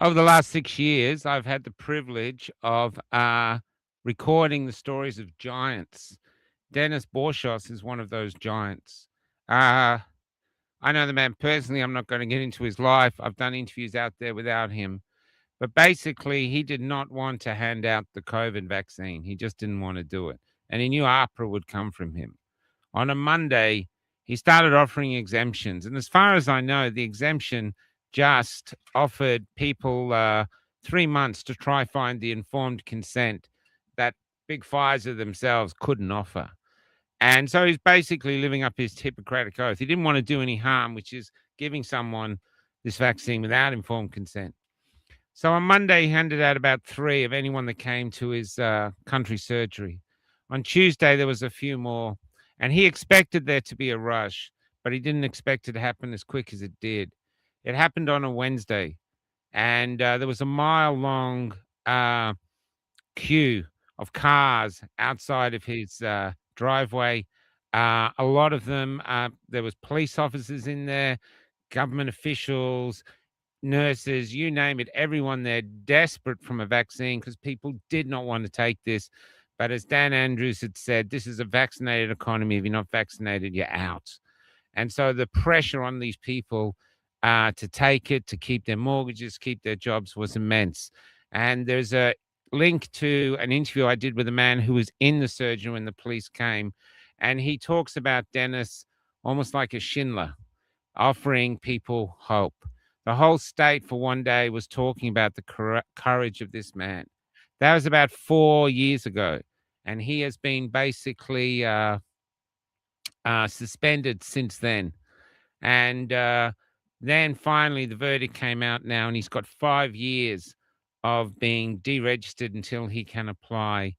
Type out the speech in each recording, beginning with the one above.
Over the last 6 years, I've had the privilege of recording the stories of giants. Dennis Borsos is one of those giants. I know the man personally. I'm not going to get into his life. I've done interviews out there without him. But basically, he did not want to hand out the COVID vaccine. He just didn't want to do it. And he knew APRA would come from him. On a Monday, he started offering exemptions. And as far as I know, the exemption just offered people 3 months to try find the informed consent that big Pfizer themselves couldn't offer. And so he's basically living up his Hippocratic Oath. He didn't want to do any harm, which is giving someone this vaccine without informed consent. So on Monday, he handed out about 3 of anyone that came to his country surgery. On Tuesday, there was a few more, and he expected there to be a rush, but he didn't expect it to happen as quick as it did. It happened on a Wednesday, and there was a mile-long queue of cars outside of his driveway. A lot of them, there was police officers in there, government officials, nurses, you name it, everyone there desperate from a vaccine because people did not want to take this. But as Dan Andrews had said, this is a vaccinated economy. If you're not vaccinated, you're out. And so the pressure on these people to take it, to keep their mortgages, keep their jobs was immense. And there's a link to an interview I did with a man who was in the surgery when the police came. And he talks about Dennis almost like a Schindler, offering people hope. The whole state for one day was talking about the courage of this man. That was about 4 years ago. And he has been basically suspended since then. And then finally the verdict came out now, and he's got 5 years of being deregistered until he can apply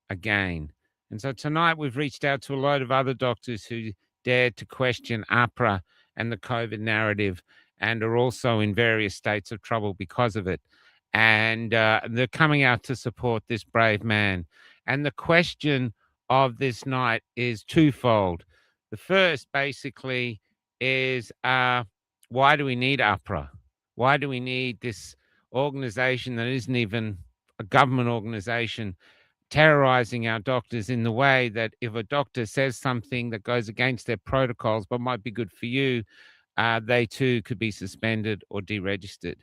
again. And so tonight we've reached out to a load of other doctors who dared to question APRA and the COVID narrative, and are also in various states of trouble because of it. And they're coming out to support this brave man. And the question of this night is twofold. The first basically is why do we need APRA? Why do we need this organization that isn't even a government organization terrorizing our doctors in the way that if a doctor says something that goes against their protocols but might be good for you, they too could be suspended or deregistered?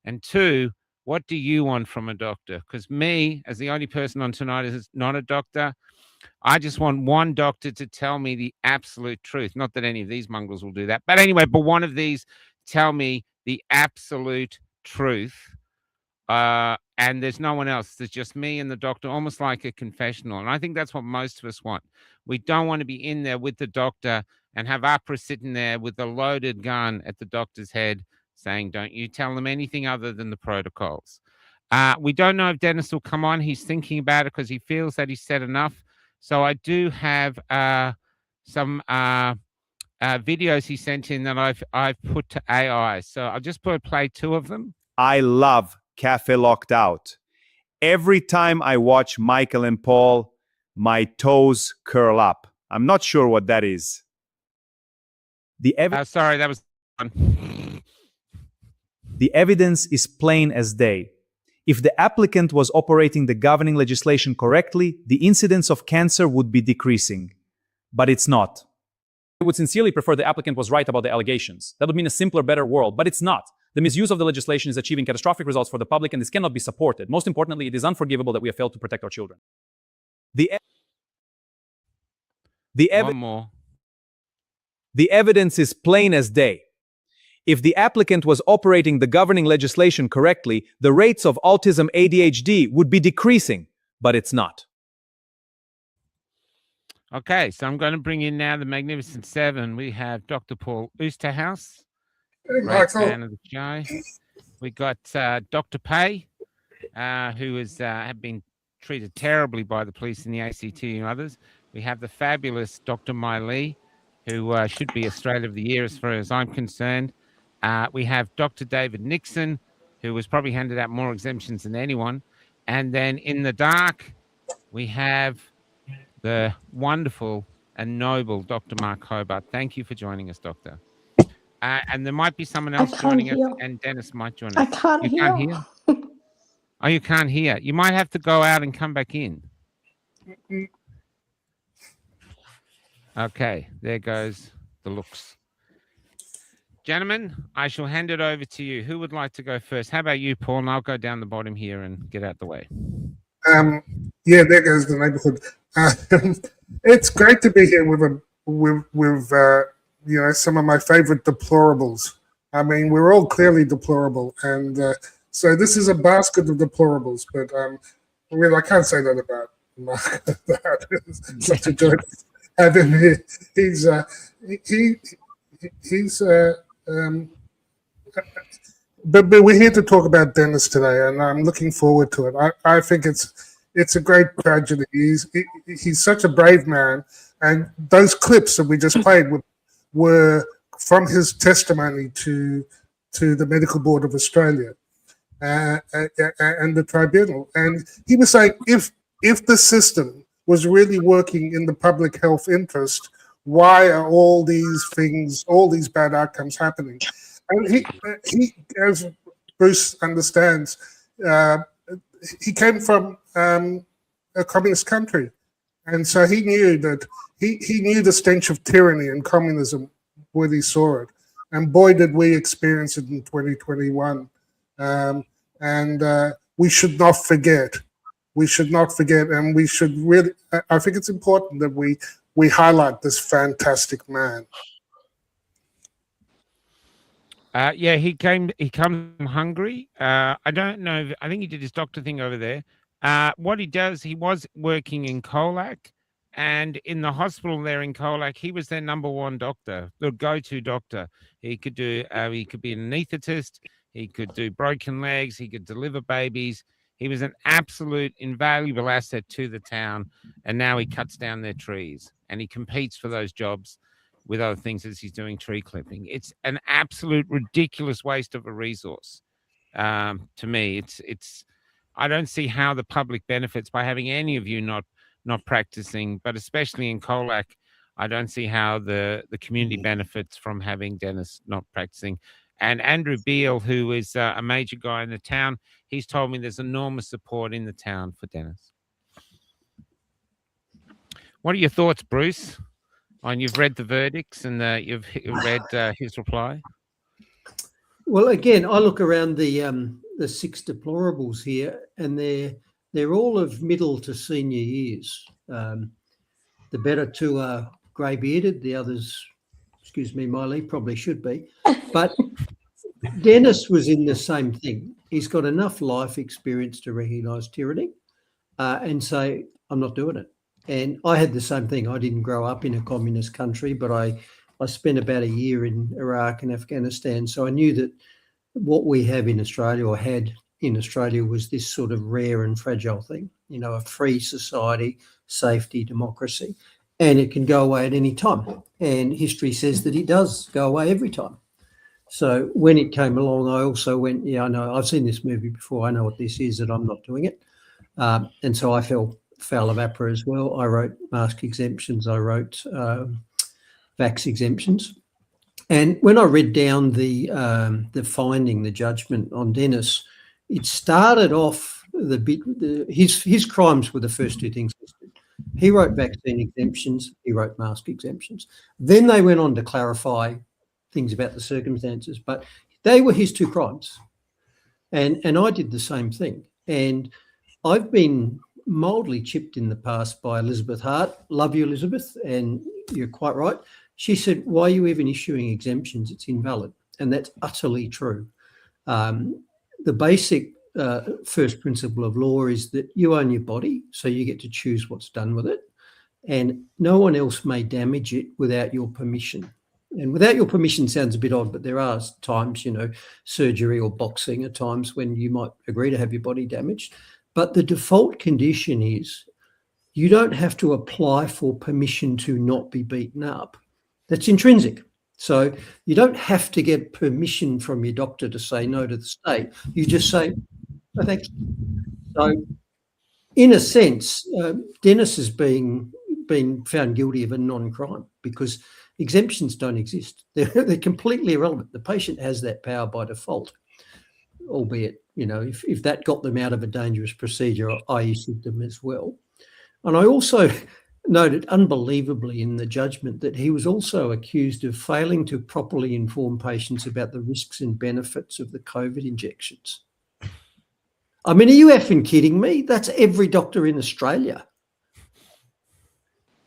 And two, what do you want from a doctor? Because me, as the only person on tonight is not a doctor, I just want one doctor to tell me the absolute truth. Not that any of these mongrels will do that. But anyway, but one of these tell me the absolute truth. And there's no one else. There's just me and the doctor, almost like a confessional. And I think that's what most of us want. We don't want to be in there with the doctor and have APRA sitting there with a loaded gun at the doctor's head saying, don't you tell them anything other than the protocols. We don't know if Dennis will come on. He's thinking about it because he feels that he's said enough. So I do have some videos he sent in that I've put to AI. So I'll just play 2 of them. I love Cafe Locked Out. Every time I watch Michael and Paul, my toes curl up. I'm not sure what that is. Sorry, that was The evidence is plain as day. If the applicant was operating the governing legislation correctly, the incidence of cancer would be decreasing. But it's not. I would sincerely prefer the applicant was right about the allegations. That would mean a simpler, better world, but it's not. The misuse of the legislation is achieving catastrophic results for the public, and this cannot be supported. Most importantly, it is unforgivable that we have failed to protect our children. one more. The evidence is plain as day. If the applicant was operating the governing legislation correctly, the rates of autism ADHD would be decreasing, but it's not. Okay, so I'm going to bring in now the Magnificent Seven. We have Dr. Paul Oosterhuis, great fan of the show. We got Dr. Pay, who has have been treated terribly by the police in the ACT and others. We have the fabulous Dr. Mai Lee, who should be Australia of the Year as far as I'm concerned. We have Dr. David Nixon, who was probably handed out more exemptions than anyone. And then in the dark, we have the wonderful and noble Dr. Mark Hobart. Thank you for joining us, Doctor. And there might be someone I else can't joining us, hear. and Dennis might join I us. can't You hear. can't hear? Oh, you can't hear. You might have to go out and come back in. Okay, there goes the looks. Gentlemen, I shall hand it over to you. Who would like to go first? How about you, Paul? And I'll go down the bottom here and get out the way. Yeah, there goes the neighborhood. It's great to be here with some of my favorite deplorables. I mean, we're all clearly deplorable, and so this is a basket of deplorables. But I can't say that about Mark. It's such a joy to have him here. But we're here to talk about Dennis today, and I'm looking forward to it. I think it's a great tragedy. He's such a brave man, and those clips that we just played were from his testimony to the Medical Board of Australia and the tribunal. And he was saying if the system was really working in the public health interest, why are all these things, all these bad outcomes happening? And he, as Bruce understands, he came from a communist country, and so he knew that he knew the stench of tyranny and communism when he saw it, and boy did we experience it in 2021. And we should not forget. We should not forget, and we should really. I think it's important that we highlight this fantastic man. Yeah, he comes from Hungary. I don't know. I think he did his doctor thing over there. What he does, he was working in Colac, and in the hospital there in Colac, he was their number one doctor, the go-to doctor. He could do. He could be an anaesthetist. He could do broken legs. He could deliver babies. He was an absolute invaluable asset to the town, and now he cuts down their trees, and he competes for those jobs with other things as he's doing tree clipping. It's an absolute ridiculous waste of a resource. To me, it's. I don't see how the public benefits by having any of you not practicing, but especially in Colac, I don't see how the community benefits from having Dennis not practicing. And Andrew Beale, who is a major guy in the town, he's told me there's enormous support in the town for Dennis. What are your thoughts, Bruce? And you've read the verdicts and you've read his reply. Well, again, I look around the six deplorables here, and they're all of middle to senior years. The better two are grey-bearded. The others, excuse me, Miley, probably should be. But Dennis was in the same thing. He's got enough life experience to recognise tyranny and say, I'm not doing it. And I had the same thing. I didn't grow up in a communist country, but I spent about a year in Iraq and Afghanistan. So I knew that what we have in Australia, or had in Australia, was this sort of rare and fragile thing, a free society, safety, democracy, and it can go away at any time. And history says that it does go away every time. So when it came along, I also went, yeah, I know, I've seen this movie before. I know what this is, and I'm not doing it. And so I fell foul of APRA as well. I wrote mask exemptions. I wrote vax exemptions. And when I read down the finding, the judgment on Dennis, it started off his crimes were the first two things listed. He wrote vaccine exemptions. He wrote mask exemptions. Then they went on to clarify things about the circumstances, but they were his two crimes. And I did the same thing. And I've been mildly chipped in the past by Elizabeth Hart. Love you, Elizabeth, and you're quite right. She said, why are you even issuing exemptions? It's invalid. And that's utterly true. The basic first principle of law is that you own your body, so you get to choose what's done with it. And no one else may damage it without your permission. And without your permission sounds a bit odd, but there are times, surgery or boxing are times when you might agree to have your body damaged. But the default condition is you don't have to apply for permission to not be beaten up. That's intrinsic. So you don't have to get permission from your doctor to say no to the state. You just say, no, thanks. So in a sense, Dennis is being found guilty of a non-crime because Exemptions don't exist. They're completely irrelevant. The patient has that power by default, albeit, if that got them out of a dangerous procedure, I issued them as well. And I also noted unbelievably in the judgment that he was also accused of failing to properly inform patients about the risks and benefits of the COVID injections. I mean, are you effing kidding me? That's every doctor in Australia.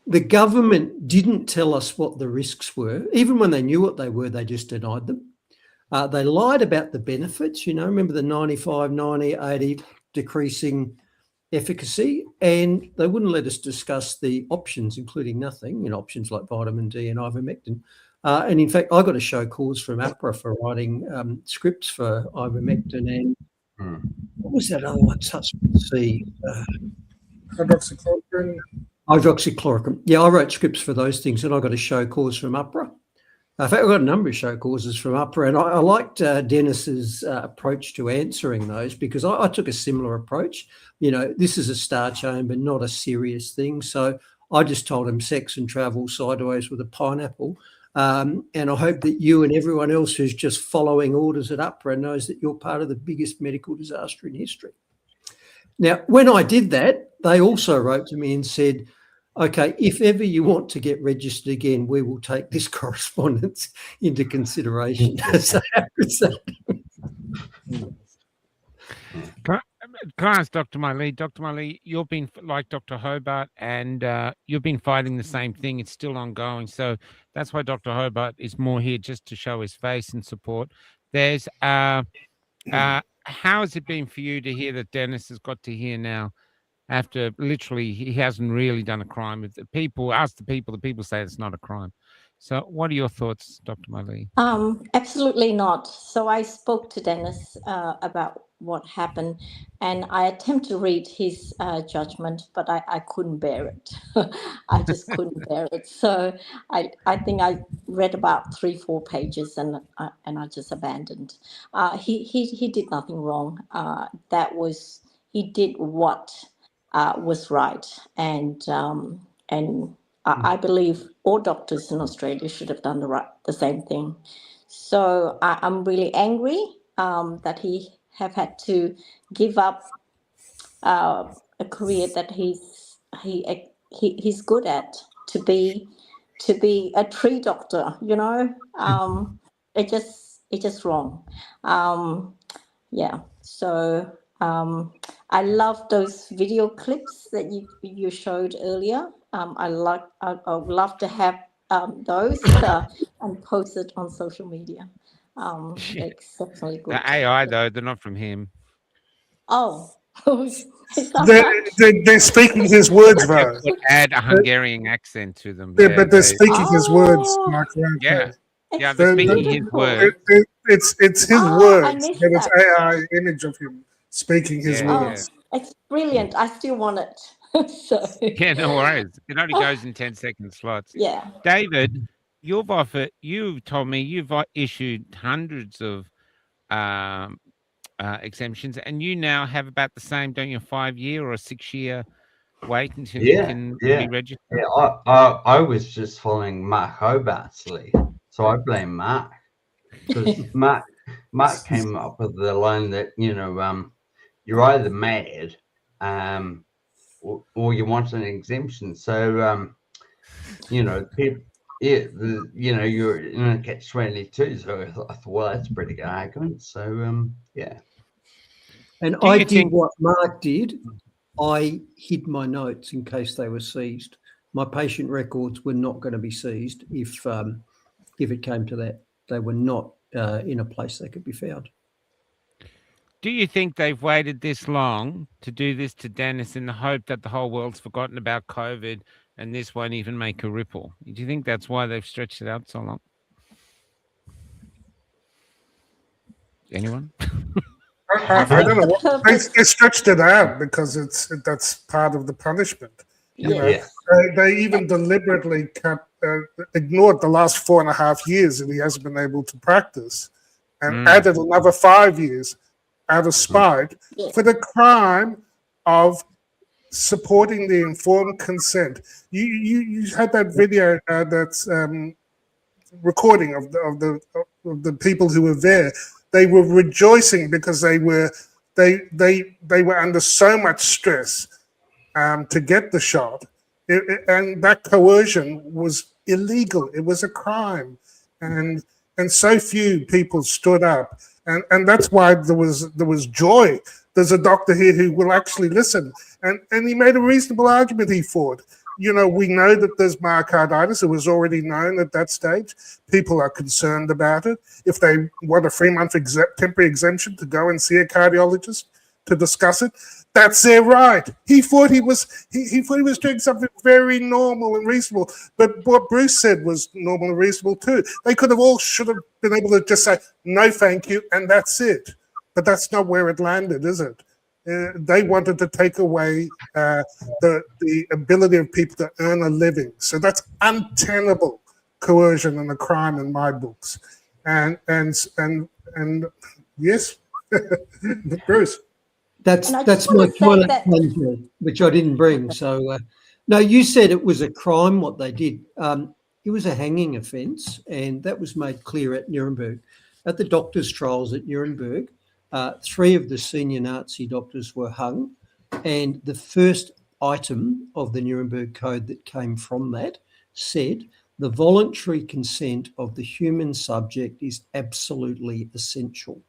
The government didn't tell us what the risks were. Even when they knew what they were, they just denied them. They lied about the benefits, remember the 95, 90, 80 decreasing efficacy, and they wouldn't let us discuss the options, including nothing, options like vitamin D and ivermectin. And in fact, I got a show cause from APRA for writing scripts for ivermectin and what was that other one? Starts with C. Hydroxychloroquine. Hydroxychloroquine. Yeah, I wrote scripts for those things, and I got a show cause from APRA. In fact, I got a number of show causes from APRA, and I liked Dennis's approach to answering those because I took a similar approach. This is a star chamber, not a serious thing. So I just told him sex and travel sideways with a pineapple. And I hope that you and everyone else who's just following orders at APRA knows that you're part of the biggest medical disaster in history. Now, when I did that, they also wrote to me and said, okay, if ever you want to get registered again, we will take this correspondence into consideration. So how good's that? Can I ask Dr. Miley? Dr. Miley, you've been like Dr. Hobart, and you've been fighting the same thing. It's still ongoing. So that's why Dr. Hobart is more here just to show his face and support. There's how has it been for you to hear that Dennis has got to hear now? After literally, he hasn't really done a crime. With the people, ask the people say it's not a crime. So what are your thoughts, Dr. Miley? Absolutely not. So I spoke to Dennis about what happened, and I attempted to read his judgment, but I couldn't bear it. I just couldn't bear it. So I think I read about 3-4 pages, and I just abandoned. He did nothing wrong. He did what was right, and I believe all doctors in Australia should have done the same thing. So I'm really angry that he have had to give up a career that he's good at to be a tree doctor. It's just wrong. Yeah. So. I love those video clips that you showed earlier. I would love to have those and post it on social media. They're exceptionally good. The AI though, they're not from him. Oh, They're speaking his words, though. Add a Hungarian accent to them. But they're speaking his words, Mark. Yeah, they're speaking his words. It's his words, but it's AI image of him speaking his words. It's brilliant. I still want it. So. Yeah, no worries. It only goes in 10-second slots. Yeah. David, you've told me you've issued hundreds of exemptions, and you now have about the same, don't you, 5-year or a 6-year wait until you can be registered? Yeah, I was just following Mark Hobart's lead, so I blame Mark. Because Mark came up with the line that, you're either mad or you want an exemption. So, people, you're in a catch-22. So I thought, well, that's a pretty good argument. So, yeah. And I did what Mark did. I hid my notes in case they were seized. My patient records were not going to be seized if it came to that. They were not in a place they could be found. Do you think they've waited this long to do this to Dennis in the hope that the whole world's forgotten about COVID and this won't even make a ripple? Do you think that's why they've stretched it out so long? Anyone? I don't know what they stretched it out because that's part of the punishment. They even deliberately ignored the last 4.5 years that he hasn't been able to practice, and added another 5 years out of spite for the crime of supporting the informed consent. You had that video that's recording of the people who were there. They were rejoicing because they were under so much stress to get the shot, and that coercion was illegal. It was a crime, and so few people stood up, and that's why there was joy. There's a doctor here who will actually listen, and he made a reasonable argument. He fought. You know, we know that there's myocarditis. It was already known at that stage. People are concerned about it. If they want a 3-month temporary exemption to go and see a cardiologist to discuss it, that's their right. He thought he was doing something very normal and reasonable. But what Bruce said was normal and reasonable too. They should have been able to just say, no, thank you, and that's it. But that's not where it landed, is it? They wanted to take away the ability of people to earn a living. So that's untenable coercion and a crime in my books. And yes, Bruce. That's And I my just want to say toilet that- plunger, which I didn't bring. So no, you said it was a crime what they did. It was a hanging offence, and that was made clear at Nuremberg. At the doctors' trials at Nuremberg, 3 of the senior Nazi doctors were hung, and the first item of the Nuremberg Code that came from that said the voluntary consent of the human subject is absolutely essential.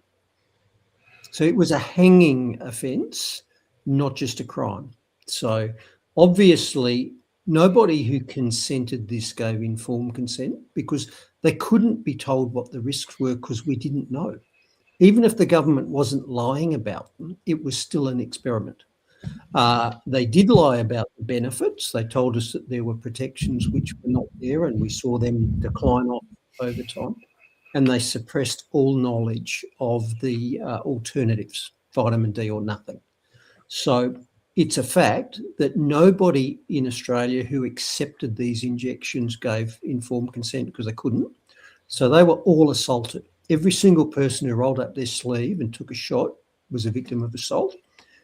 So it was a hanging offence, not just a crime. So obviously nobody who consented this gave informed consent, because they couldn't be told what the risks were because we didn't know. Even if the government wasn't lying about them, it was still an experiment. They did lie about the benefits. They told us that there were protections which were not there, and we saw them decline off over time. And they suppressed all knowledge of the alternatives, vitamin D or nothing. So it's a fact that nobody in Australia who accepted these injections gave informed consent because they couldn't. So they were all assaulted. Every single person who rolled up their sleeve and took a shot was a victim of assault.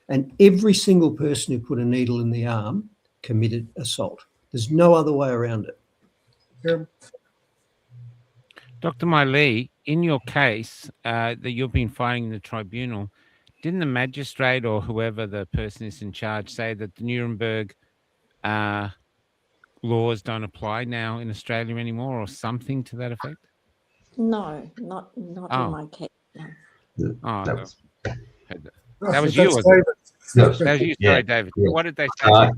And every single person who put a needle in the arm committed assault. There's no other way around it. Yeah. Dr. Miley, in your case that you've been fighting in the tribunal, didn't the magistrate or whoever the person is in charge say that the Nuremberg laws don't apply now in Australia anymore, or something to that effect? No, not in my case. No. Oh, That was, that was you, That's was it? David. that was- That was you, Yeah, sorry, David. yeah. What did they say?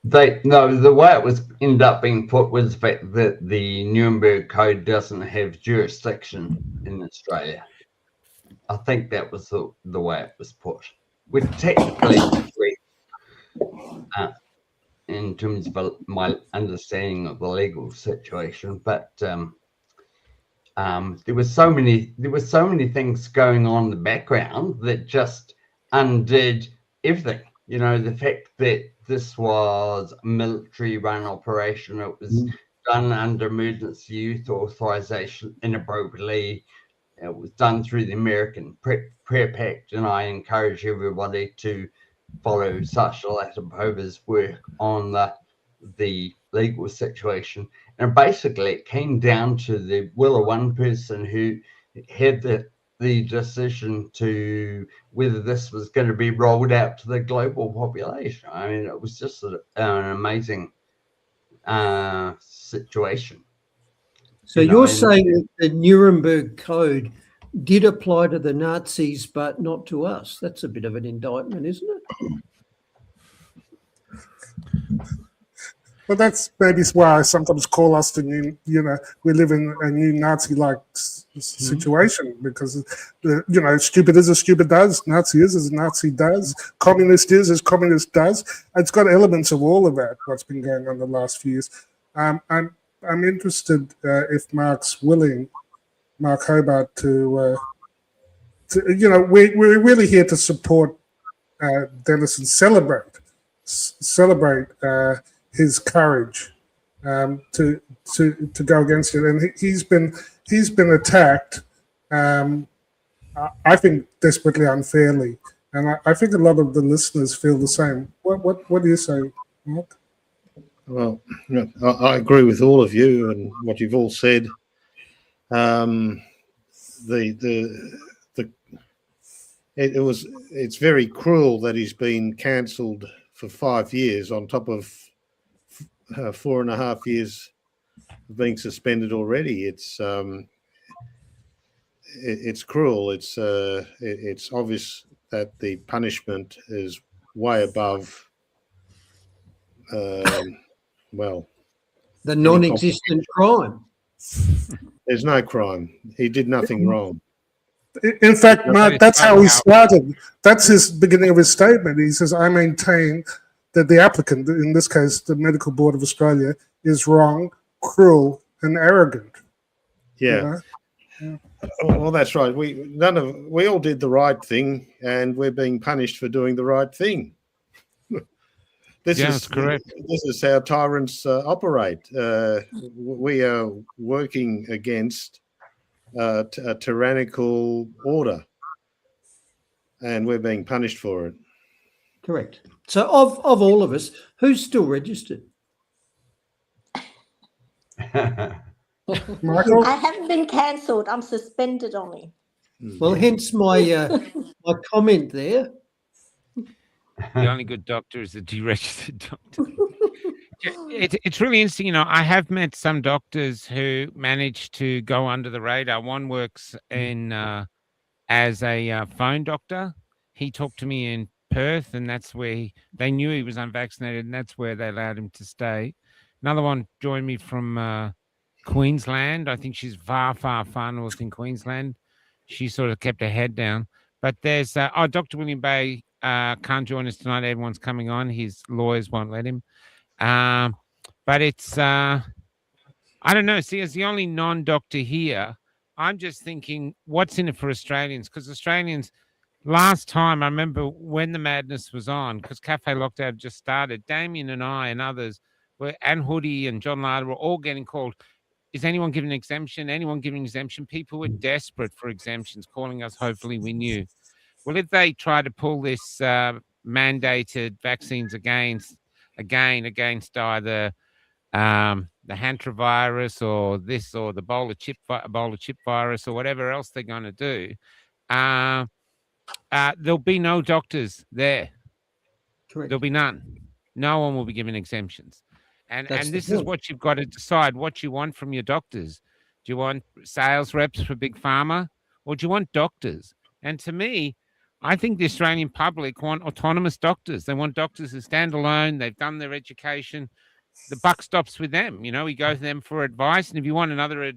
The way it was ended up being put was the fact that the Nuremberg Code doesn't have jurisdiction in Australia. I think that was the way it was put. Which technically in terms of my understanding of the legal situation, but there were so many things going on in the background that just undid everything. You know, the fact that this was a military-run operation, it was done under emergency use authorization inappropriately. It was done through the American Prayer Pact, and I encourage everybody to follow Sacha Latipova's work on the legal situation. And basically, it came down to the will of one person who had the decision to whether this was going to be rolled out to the global population. I mean, it was just an amazing situation. So you're saying that the Nuremberg Code did apply to the Nazis, but not to us. That's a bit of an indictment, isn't it? Well, that's maybe why I sometimes call us the new, we live in a new Nazi-like situation, because, stupid is as stupid does, Nazi is as Nazi does, communist is as communist does. It's got elements of all of that, what's been going on the last few years. I'm interested if Mark's willing, Mark Hobart, to we're really here to support Dennis and celebrate his courage to go against it, and he's been attacked. I think desperately unfairly, and I think a lot of the listeners feel the same. What do you say, Mark? Well, I agree with all of you and what you've all said. It's very cruel that he's been cancelled for 5 years on top of 4.5 years of being suspended already. It's cruel. It's obvious that the punishment is way above well, the non-existent crime. There's no crime. He did nothing wrong. In fact, Mark, that's how he started. That's his beginning of his statement. He says, I maintain that the applicant, in this case, the Medical Board of Australia, is wrong, cruel, and arrogant. Yeah. You know? Well, that's right. We all did the right thing, and we're being punished for doing the right thing. That's correct. This is how tyrants operate. We are working against a tyrannical order, and we're being punished for it. Correct. So of all of us, who's still registered? Michael? I haven't been cancelled. I'm suspended only. Well, hence my my comment there. The only good doctor is a deregistered doctor. It's really interesting. You know, I have met some doctors who managed to go under the radar. One works in as a phone doctor. He talked to me in Perth, and that's where they knew he was unvaccinated, and that's where they allowed him to stay. Another one joined me from Queensland. I think she's far, far, far north in Queensland. She sort of kept her head down. But there's Dr. William Bay can't join us tonight. Everyone's coming on. His lawyers won't let him. But it's I don't know. See, as the only non-doctor here, I'm just thinking, what's in it for Australians? Because Australians, last time I remember when the madness was on, because Cafe Lockdown just started, Damien and I and others and Hoodie and John Larder were all getting called. Is anyone giving an exemption? Anyone giving exemption? People were desperate for exemptions, calling us. Hopefully we knew. Well, if they try to pull this mandated vaccines against either the hantavirus or this or the Ebola chip virus or whatever else they're going to do, there'll be no doctors there. Correct. There'll be none. No one will be given exemptions. And this is point. what you've got to decide what you want from your doctors. Do you want sales reps for Big Pharma, or do you want doctors? And to me, I think the Australian public want autonomous doctors. They want doctors who stand alone. They've done their education. The buck stops with them. You know, we go to them for advice. And if you want another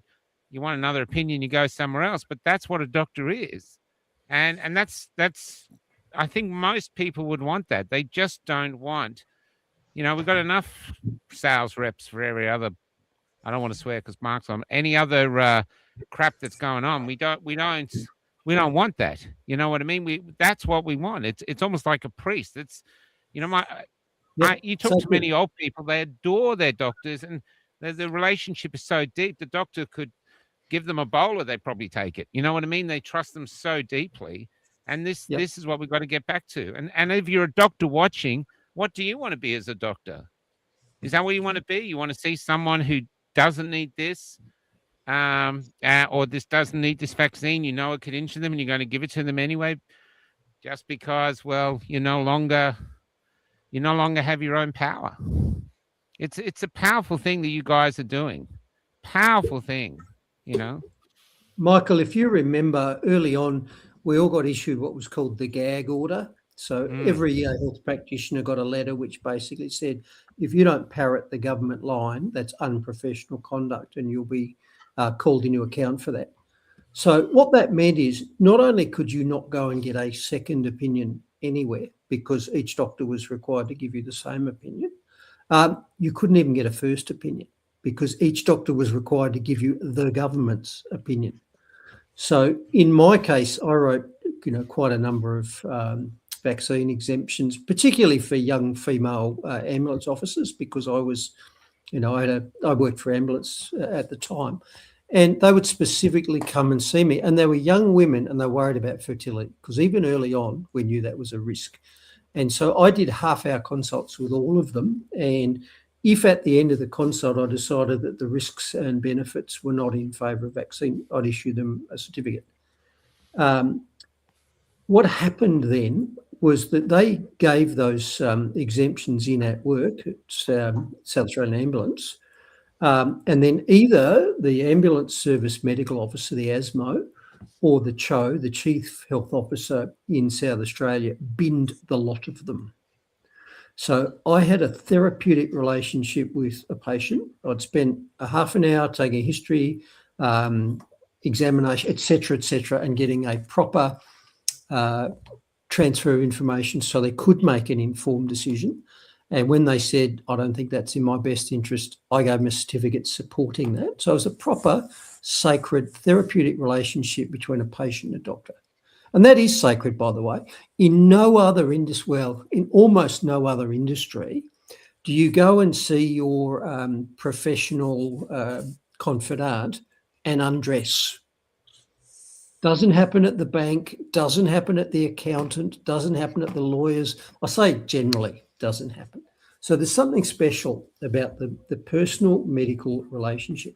opinion, you go somewhere else. But that's what a doctor is. And that's I think most people would want that. They just don't want, you know, we've got enough sales reps for every other, I don't want to swear because Mark's on, any other crap that's going on. We don't want that. You know what I mean? That's what we want. It's almost like a priest. It's, you know, you talk to many old people, they adore their doctors, and the relationship is so deep. The doctor could give them Ebola, they'd probably take it. You know what I mean? They trust them so deeply. And this is what we've got to get back to. And if you're a doctor watching, what do you want to be as a doctor? Is that what you want to be? You want to see someone who doesn't need this, or this doesn't need this vaccine? You know it could injure them, and you're going to give it to them anyway, just because, well, you no longer have your own power. It's a powerful thing that you guys are doing. Powerful thing, you know. Michael, if you remember early on, we all got issued what was called the gag order. So every health practitioner got a letter which basically said, if you don't parrot the government line, that's unprofessional conduct, and you'll be called into account for that. So what that meant is not only could you not go and get a second opinion anywhere because each doctor was required to give you the same opinion, you couldn't even get a first opinion because each doctor was required to give you the government's opinion. So in my case, I wrote, quite a number of vaccine exemptions, particularly for young female ambulance officers, because I was, I worked for ambulance at the time, and they would specifically come and see me, and they were young women and they worried about fertility because even early on we knew that was a risk. And so I did half-hour consults with all of them, and if at the end of the consult I decided that the risks and benefits were not in favour of vaccine, I'd issue them a certificate. What happened then was that they gave those exemptions in at work at South Australian Ambulance, and then either the Ambulance Service Medical Officer, the ASMO, or the CHO, the Chief Health Officer in South Australia, binned the lot of them. So I had a therapeutic relationship with a patient. I'd spent a half an hour taking a history, examination, etc., and getting a proper transfer of information so they could make an informed decision. And when they said, I don't think that's in my best interest, I gave them a certificate supporting that. So it was a proper, sacred, therapeutic relationship between a patient and a doctor. And that is sacred, by the way. In no other industry, well, in almost no other industry, do you go and see your professional confidant and undress. Doesn't happen at the bank, doesn't happen at the accountant, doesn't happen at the lawyers. I say generally doesn't happen. So there's something special about the personal medical relationship.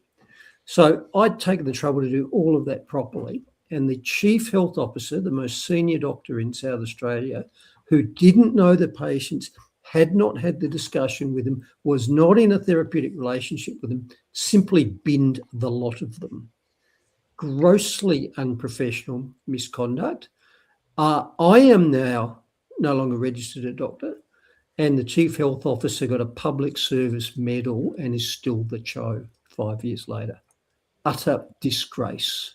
So I'd taken the trouble to do all of that properly. And the Chief Health Officer, the most senior doctor in South Australia, who didn't know the patients, had not had the discussion with them, was not in a therapeutic relationship with them, simply binned the lot of them. Grossly unprofessional misconduct. I am now no longer registered a doctor, and the Chief Health Officer got a public service medal and is still the CHO 5 years later. Utter disgrace.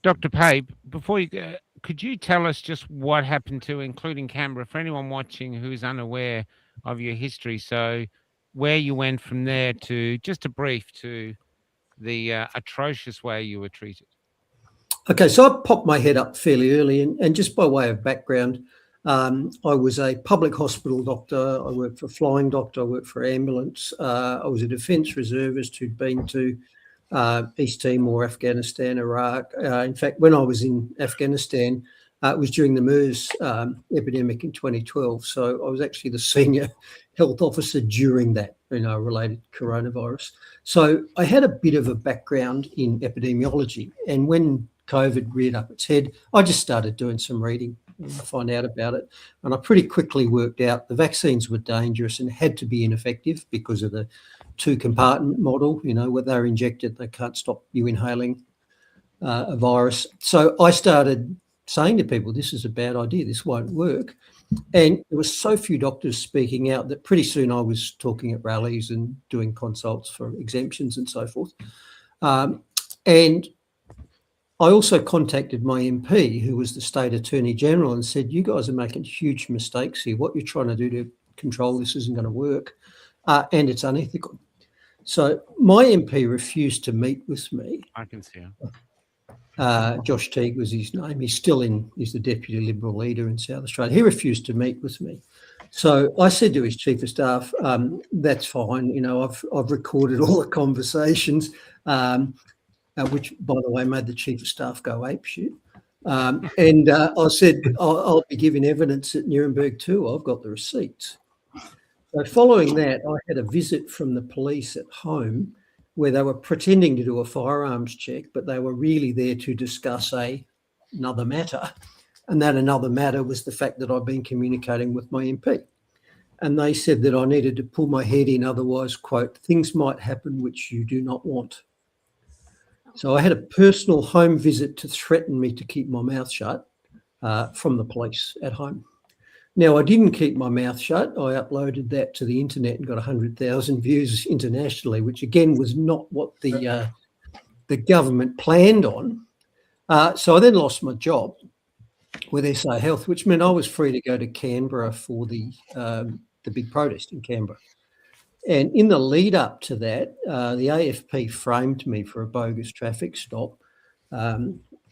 Dr. Pape, before you go, could you tell us just what happened to, including Canberra, for anyone watching who's unaware of your history? So where you went from there to, just a brief, to the atrocious way you were treated. Okay, so I popped my head up fairly early, and just by way of background, I was a public hospital doctor. I worked for Flying Doctor. I worked for Ambulance. I was a defence reservist who'd been to East Timor, Afghanistan, Iraq. In fact, when I was in Afghanistan, it was during the MERS epidemic in 2012. So I was actually the senior health officer during that, related coronavirus. So I had a bit of a background in epidemiology. And when COVID reared up its head, I just started doing some reading to find out about it. And I pretty quickly worked out the vaccines were dangerous and had to be ineffective because of the two-compartment model, where they're injected, they can't stop you inhaling a virus. So I started saying to people, this is a bad idea, this won't work. And there were so few doctors speaking out that pretty soon I was talking at rallies and doing consults for exemptions and so forth. And I also contacted my MP, who was the State Attorney General, and said, you guys are making huge mistakes here. What you're trying to do to control this isn't going to work, and it's unethical. So my MP refused to meet with me. I can see him. Josh Teague was his name. He's the Deputy Liberal leader in South Australia. He refused to meet with me. So I said to his Chief of Staff, that's fine. I've recorded all the conversations, which, by the way, made the Chief of Staff go apeshit. And I said, I'll be giving evidence at Nuremberg too. I've got the receipts. So following that, I had a visit from the police at home where they were pretending to do a firearms check, but they were really there to discuss another matter. And that another matter was the fact that I'd been communicating with my MP. And they said that I needed to pull my head in, otherwise, quote, things might happen which you do not want. So I had a personal home visit to threaten me to keep my mouth shut from the police at home. Now, I didn't keep my mouth shut. I uploaded that to the internet and got 100,000 views internationally, which again was not what the government planned on. So I then lost my job with SA Health, which meant I was free to go to Canberra for the big protest in Canberra. And in the lead up to that, the AFP framed me for a bogus traffic stop.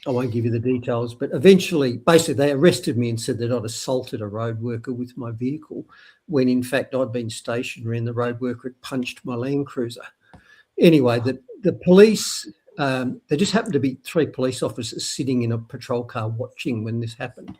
I won't give you the details, but eventually, basically, they arrested me and said that I'd assaulted a road worker with my vehicle, when in fact I'd been stationary and the road worker had punched my Land Cruiser. Anyway, the police, there just happened to be 3 police officers sitting in a patrol car watching when this happened.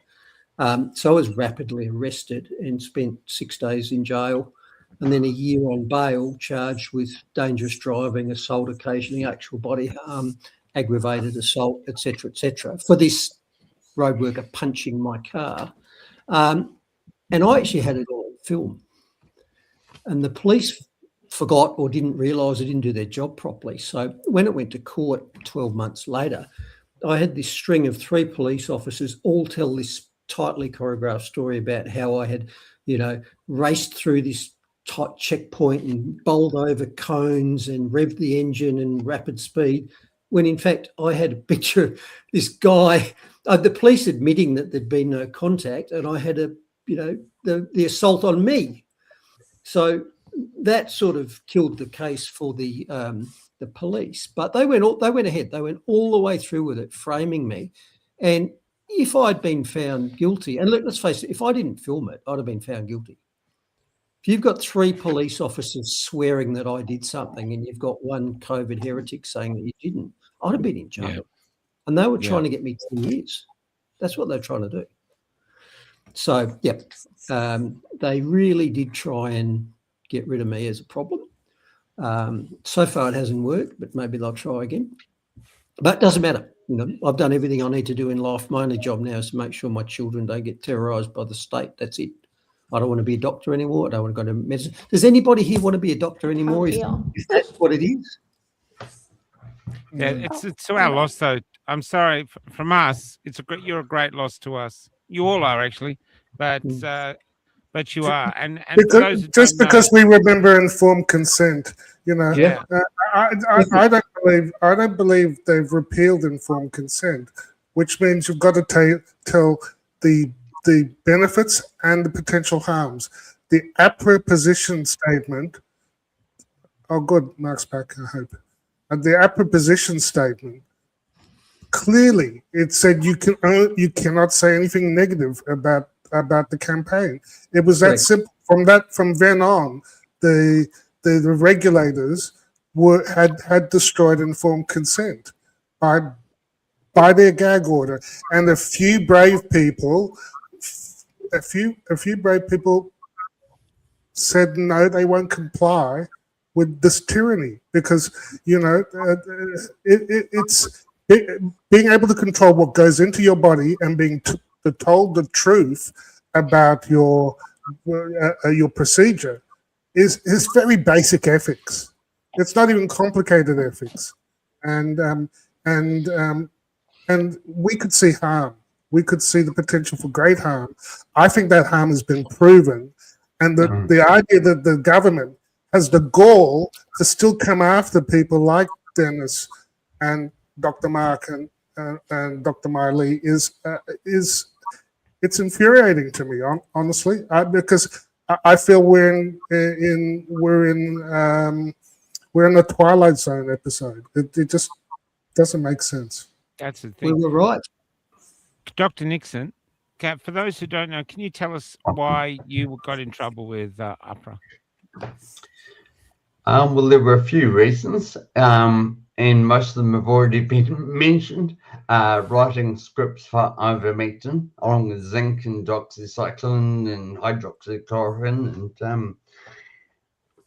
So I was rapidly arrested and spent 6 days in jail. and then a year on bail, charged with dangerous driving, assault occasioning actual body harm, aggravated assault, etc., for this road worker punching my car. And I actually had it all on film. And the police forgot or didn't realise they didn't do their job properly. So when it went to court 12 months later, I had this string of 3 police officers all tell this tightly choreographed story about how I had, raced through this tight checkpoint and bowled over cones and revved the engine in rapid speed, when in fact I had a picture of this guy, the police admitting that there'd been no contact, and I had the assault on me. So that sort of killed the case for the police. But they went ahead. They went all the way through with it, framing me. And if I'd been found guilty, and let's face it, if I didn't film it, I'd have been found guilty. If you've got 3 police officers swearing that I did something, and you've got one COVID heretic saying that you didn't, I'd have been in jail. Yeah. And they were trying to get me 10 years. That's what they're trying to do. So, they really did try and get rid of me as a problem. So far it hasn't worked, but maybe they'll try again. But it doesn't matter. I've done everything I need to do in life. My only job now is to make sure my children don't get terrorised by the state. That's it. I don't want to be a doctor anymore. I don't want to go to medicine. Does anybody here want to be a doctor anymore? Is that what it is? Yeah, it's to our loss, though. I'm sorry, from us, you're a great loss to us. You all are, actually, but you are, and because we remember informed consent, I don't believe they've repealed informed consent, which means you've got to tell the benefits and the potential harms. The APRA position statement. Oh, good, Mark's back, I hope. And the APRA position statement, clearly it said you cannot say anything negative about the campaign. It was that simple. From then on, the regulators had destroyed informed consent by their gag order, and a few brave people said no, they won't comply with this tyranny, because it's being able to control what goes into your body and being told the truth about your procedure is very basic ethics. It's not even complicated ethics, and we could see harm. We could see the potential for great harm. I think that harm has been proven, and the idea that the government has the gall to still come after people like Dennis and Dr. Mark and Dr. Miley is it's infuriating to me, honestly, because I feel we're in a Twilight Zone episode. It just doesn't make sense. That's the thing. We were right. Dr. Nixon, for those who don't know, can you tell us why you got in trouble with APRA? Well, there were a few reasons, and most of them have already been mentioned. Writing scripts for ivermectin, along with zinc and doxycycline and hydroxychloroquine,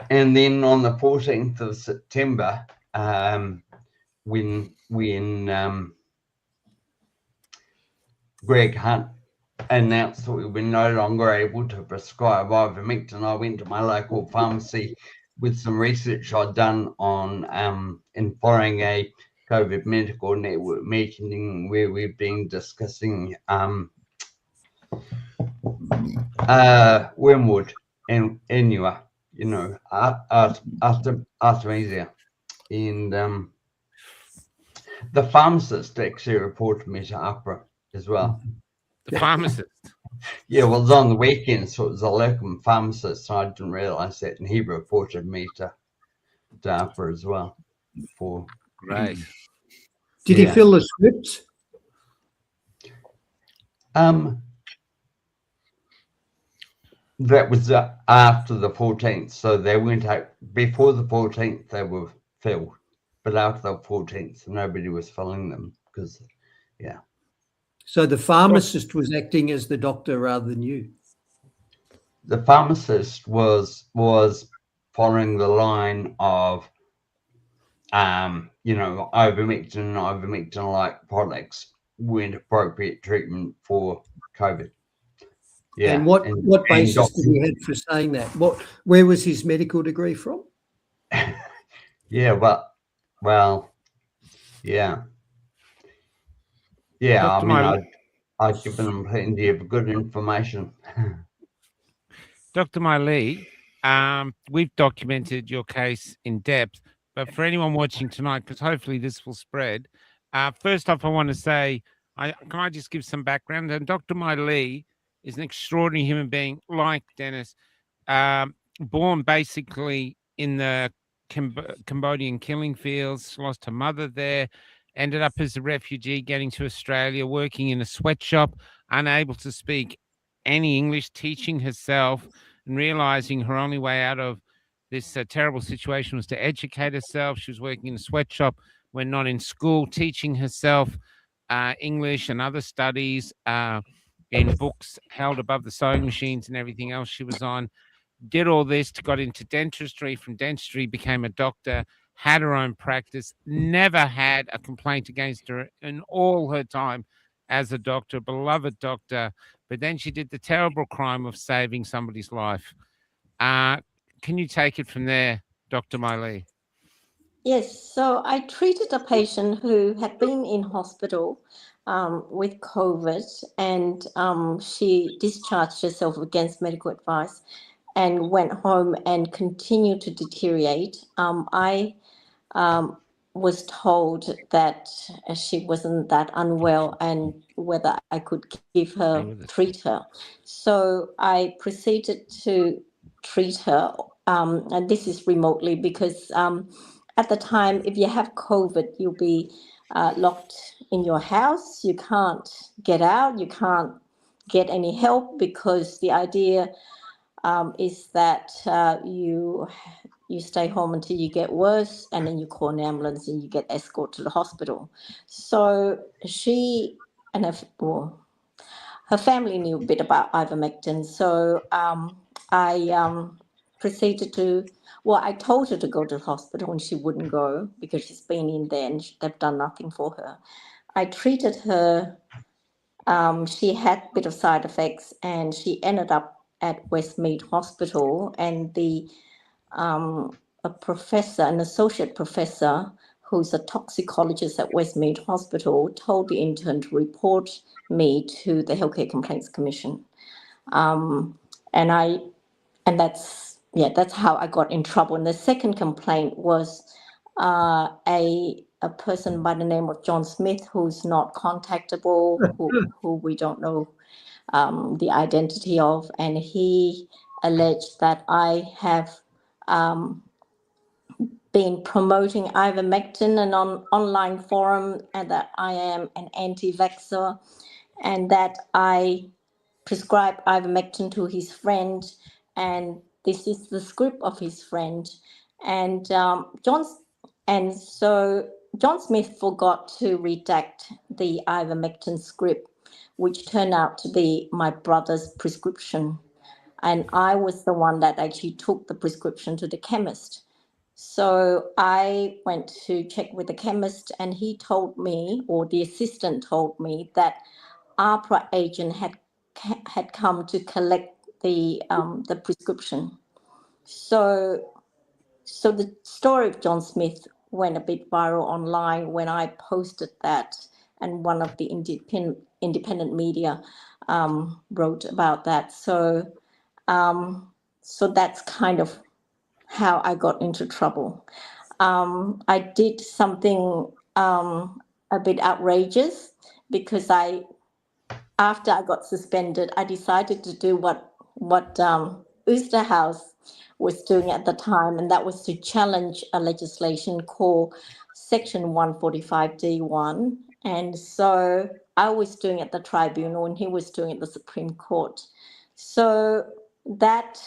and then on the 14th of September, when Greg Hunt announced that we were no longer able to prescribe ivermectin, I went to my local pharmacy with some research I'd done on in following a COVID medical network meeting where we've been discussing wormwood and Enua, Artemisia, and the pharmacist actually reported me to APRA as well. The pharmacist? Yeah, well, it was on the weekend, so it was a locum pharmacist, so I didn't realise that, and he reported me to APRA as well. Right. Did he fill the scripts? That was after the 14th, so they went out before the 14th. They were filled, but after the 14th, nobody was filling them because, So the pharmacist was acting as the doctor rather than you. the pharmacist was following the line of ivermectin and ivermectin-like products with appropriate treatment for COVID. Yeah. And what basis did he have for saying that? Where was his medical degree from? Yeah, well, yeah. Yeah, Dr. I mean, I'd given them plenty of good information. Dr. Miley, we've documented your case in depth, but for anyone watching tonight, because hopefully this will spread, first off, I want to say, can I just give some background? And Dr. Miley is an extraordinary human being, like Dennis, born basically in the Cambodian killing fields, lost her mother there, ended up as a refugee, getting to Australia, working in a sweatshop, unable to speak any English, teaching herself and realizing her only way out of this terrible situation was to educate herself. She was working in a sweatshop when not in school, teaching herself English and other studies in books held above the sewing machines and everything else she was on. Did all this, got into dentistry, from dentistry became a doctor, had her own practice, never had a complaint against her in all her time as a doctor, beloved doctor. But then she did the terrible crime of saving somebody's life. Can you take it from there, Dr. Miley? Yes, so I treated a patient who had been in hospital with COVID, and she discharged herself against medical advice and went home and continued to deteriorate. I was told that she wasn't that unwell and whether I could treat her. So I proceeded to treat her, and this is remotely because at the time, if you have COVID, you'll be locked in your house. You can't get out. You can't get any help because the idea is that you stay home until you get worse, and then you call an ambulance and you get escorted to the hospital. So she and her family knew a bit about ivermectin. So I proceeded to, I told her to go to the hospital and she wouldn't go because she's been in there and they've done nothing for her. I treated her. She had a bit of side effects and she ended up at Westmead Hospital, and a professor, an associate professor who's a toxicologist at Westmead Hospital, told the intern to report me to the Healthcare Complaints Commission. And that's how I got in trouble. And the second complaint was a person by the name of John Smith, who's not contactable, who we don't know the identity of, and he alleged that I have been promoting ivermectin in an online forum, and that I am an anti-vaxxer, and that I prescribed ivermectin to his friend, and this is the script of his friend. And so John Smith forgot to redact the ivermectin script, which turned out to be my brother's prescription. And I was the one that actually took the prescription to the chemist. So I went to check with the chemist, and he told me, or the assistant told me, that APRA agent had come to collect the prescription. So the story of John Smith went a bit viral online when I posted that, and one of the independent media wrote about that. So that's kind of how I got into trouble. I did something a bit outrageous because after I got suspended, I decided to do what Oosterhuis was doing at the time, and that was to challenge a legislation called Section 145D1. And so I was doing it at the tribunal, and he was doing it at the Supreme Court. So that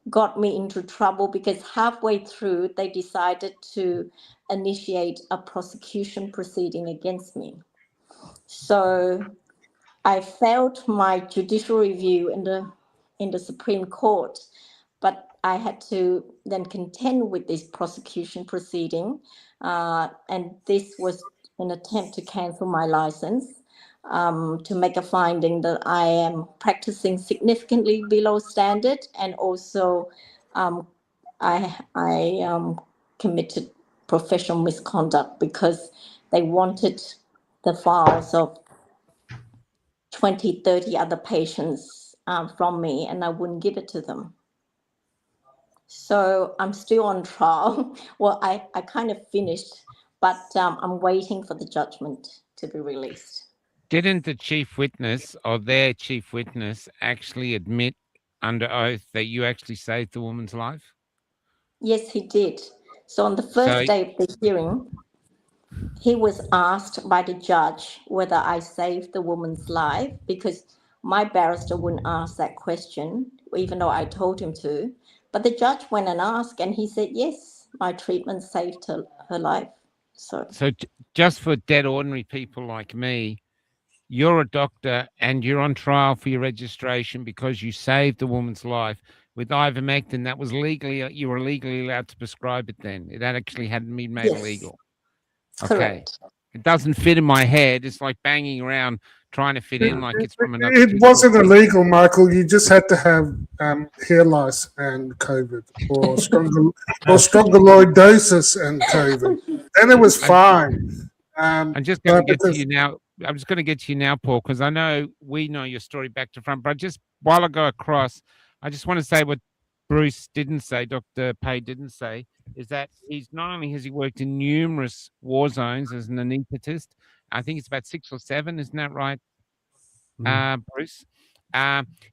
got me into trouble because halfway through, they decided to initiate a prosecution proceeding against me. So I failed my judicial review in the in the Supreme Court, but I had to then contend with this prosecution proceeding, and this was an attempt to cancel my license, to make a finding that I am practicing significantly below standard, and also I committed professional misconduct because they wanted the files of 20, 30 other patients from me, and I wouldn't give it to them. So I'm still on trial. Well, I kind of finished, but I'm waiting for the judgment to be released. Didn't the chief witness or their chief witness actually admit under oath that you actually saved the woman's life? Yes, he did. So on the first day of the hearing, he was asked by the judge whether I saved the woman's life, because my barrister wouldn't ask that question, even though I told him to. But the judge went and asked, and he said, yes, my treatment saved her life. So just for dead ordinary people like me, you're a doctor and you're on trial for your registration because you saved the woman's life with ivermectin. That was legally, you were legally allowed to prescribe it then. It actually hadn't been made illegal. Okay. Correct. It doesn't fit in my head. It's like banging around trying to fit in like it's from another. It wasn't illegal, Michael. You just had to have hair lice and COVID, or strongyloidosis and COVID. Then it was fine. I'm just going to get to you now. I'm just going to get to you now, Paul, because I know we know your story back to front. But just while I go across, I just want to say what Bruce didn't say, Dr. Pay didn't say, is that he's not only has he worked in numerous war zones as an anaesthetist, I think it's about 6 or 7, isn't that right, Bruce?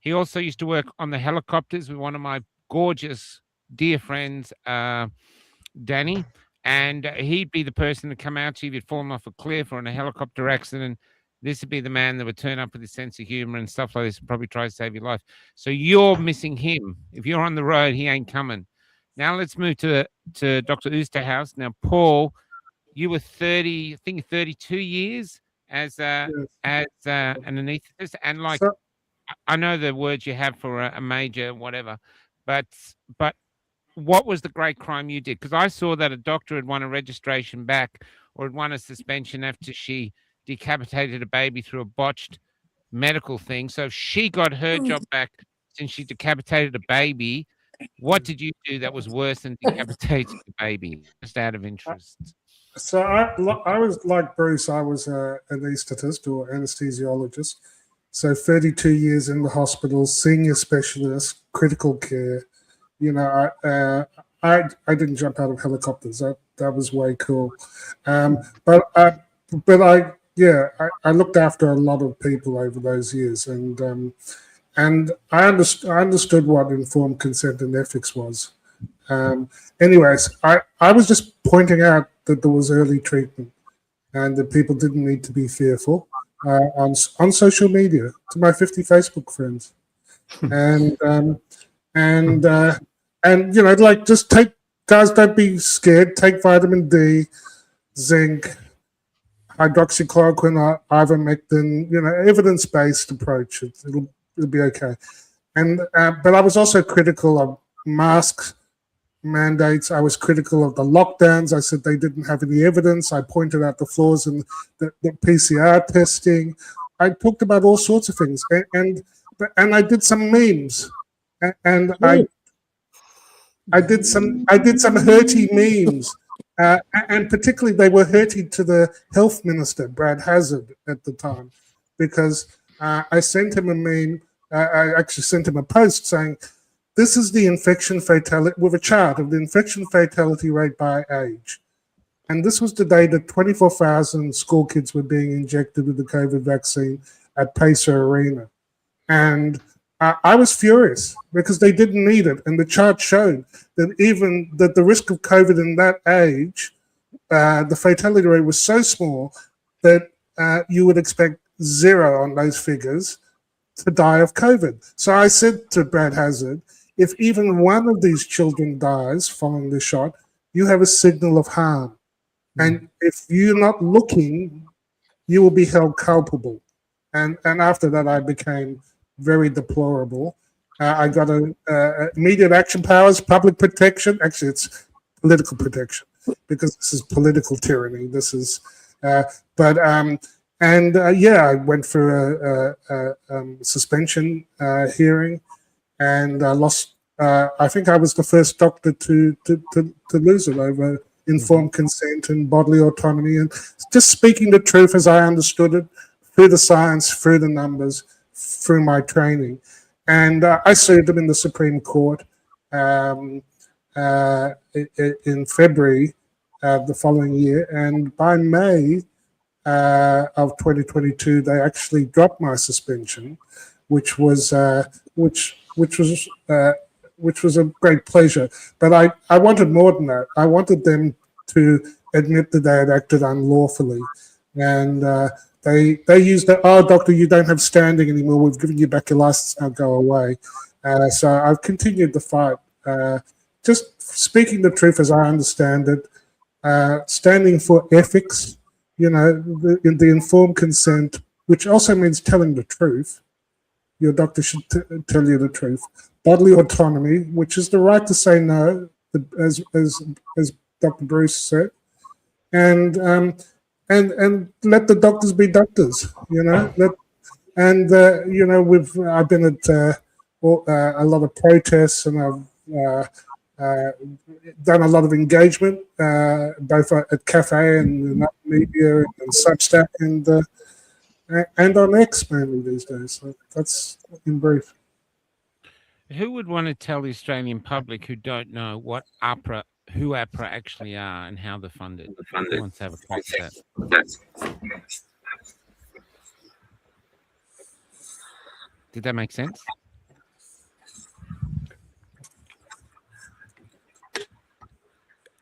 He also used to work on the helicopters with one of my gorgeous dear friends, Danny, and he'd be the person to come out to you if you'd fallen off a cliff or in a helicopter accident. This would be the man that would turn up with his sense of humor and stuff like this and probably try to save your life. So you're missing him. If you're on the road, he ain't coming. Now let's move to Dr. Oosterhuis. Now, Paul, you were 30, I think 32 years as an anaesthetist, and like I know the words you have for a major whatever, but what was the great crime you did? Because I saw that a doctor had won a registration back or had won a suspension after she decapitated a baby through a botched medical thing. So if she got her job back since she decapitated a baby, what did you do that was worse than decapitating the baby? Just out of interest. So I was like Bruce. I was an anaesthetist or anesthesiologist. So 32 years in the hospital, senior specialist, critical care. You know, I didn't jump out of helicopters. That was way cool. But I looked after a lot of people over those years, and I understood what informed consent and ethics was. Anyways, I was just pointing out that there was early treatment, and that people didn't need to be fearful on social media to my 50 Facebook friends, and you know, like, just guys, don't be scared. Take vitamin D, zinc, hydroxychloroquine, ivermectin. You know, evidence-based approach. It'll be okay. And but I was also critical of mask mandates. I was critical of the lockdowns. I said they didn't have any evidence. I pointed out the flaws in the PCR testing. I talked about all sorts of things, and I did some memes, and I did some hurty memes, and particularly they were hurty to the health minister, Brad Hazard, at the time, because I sent him a meme. I actually sent him a post saying, "This is the infection fatality," with a chart of the infection fatality rate by age. And this was the day that 24,000 school kids were being injected with the COVID vaccine at Pacer Arena. And I was furious because they didn't need it. And the chart showed that the risk of COVID in that age, the fatality rate was so small that you would expect 0 on those figures to die of COVID. So I said to Brad Hazard, if even one of these children dies following the shot, you have a signal of harm. And if you're not looking, you will be held culpable. And after that, I became very deplorable. I got immediate action powers, public protection. Actually, it's political protection because this is political tyranny. This is, but yeah, I went through a suspension hearing, and I lost. I think I was the first doctor to lose it over informed consent and bodily autonomy, and just speaking the truth as I understood it through the science, through the numbers, through my training. And I sued them in the Supreme Court in February the following year, and by May of 2022, they actually dropped my suspension, which was which was a great pleasure. But I wanted more than that. I wanted them to admit that they had acted unlawfully, and they used that. Oh, doctor, you don't have standing anymore. We've given you back your license. Now go away. So I've continued the fight. Just speaking the truth as I understand it, standing for ethics. You know, the informed consent, which also means telling the truth. Your doctor should tell you the truth. Bodily autonomy, which is the right to say no, as Dr. Bruce said, and let the doctors be doctors. You know, you know, I've been at a lot of protests, and I've done a lot of engagement, both at Cafe and media and Substack and on X mainly these days. So that's in brief. Who would want to tell the Australian public who don't know who APRA actually are and how they're funded? Who wants to have a crack at that? Did that make sense?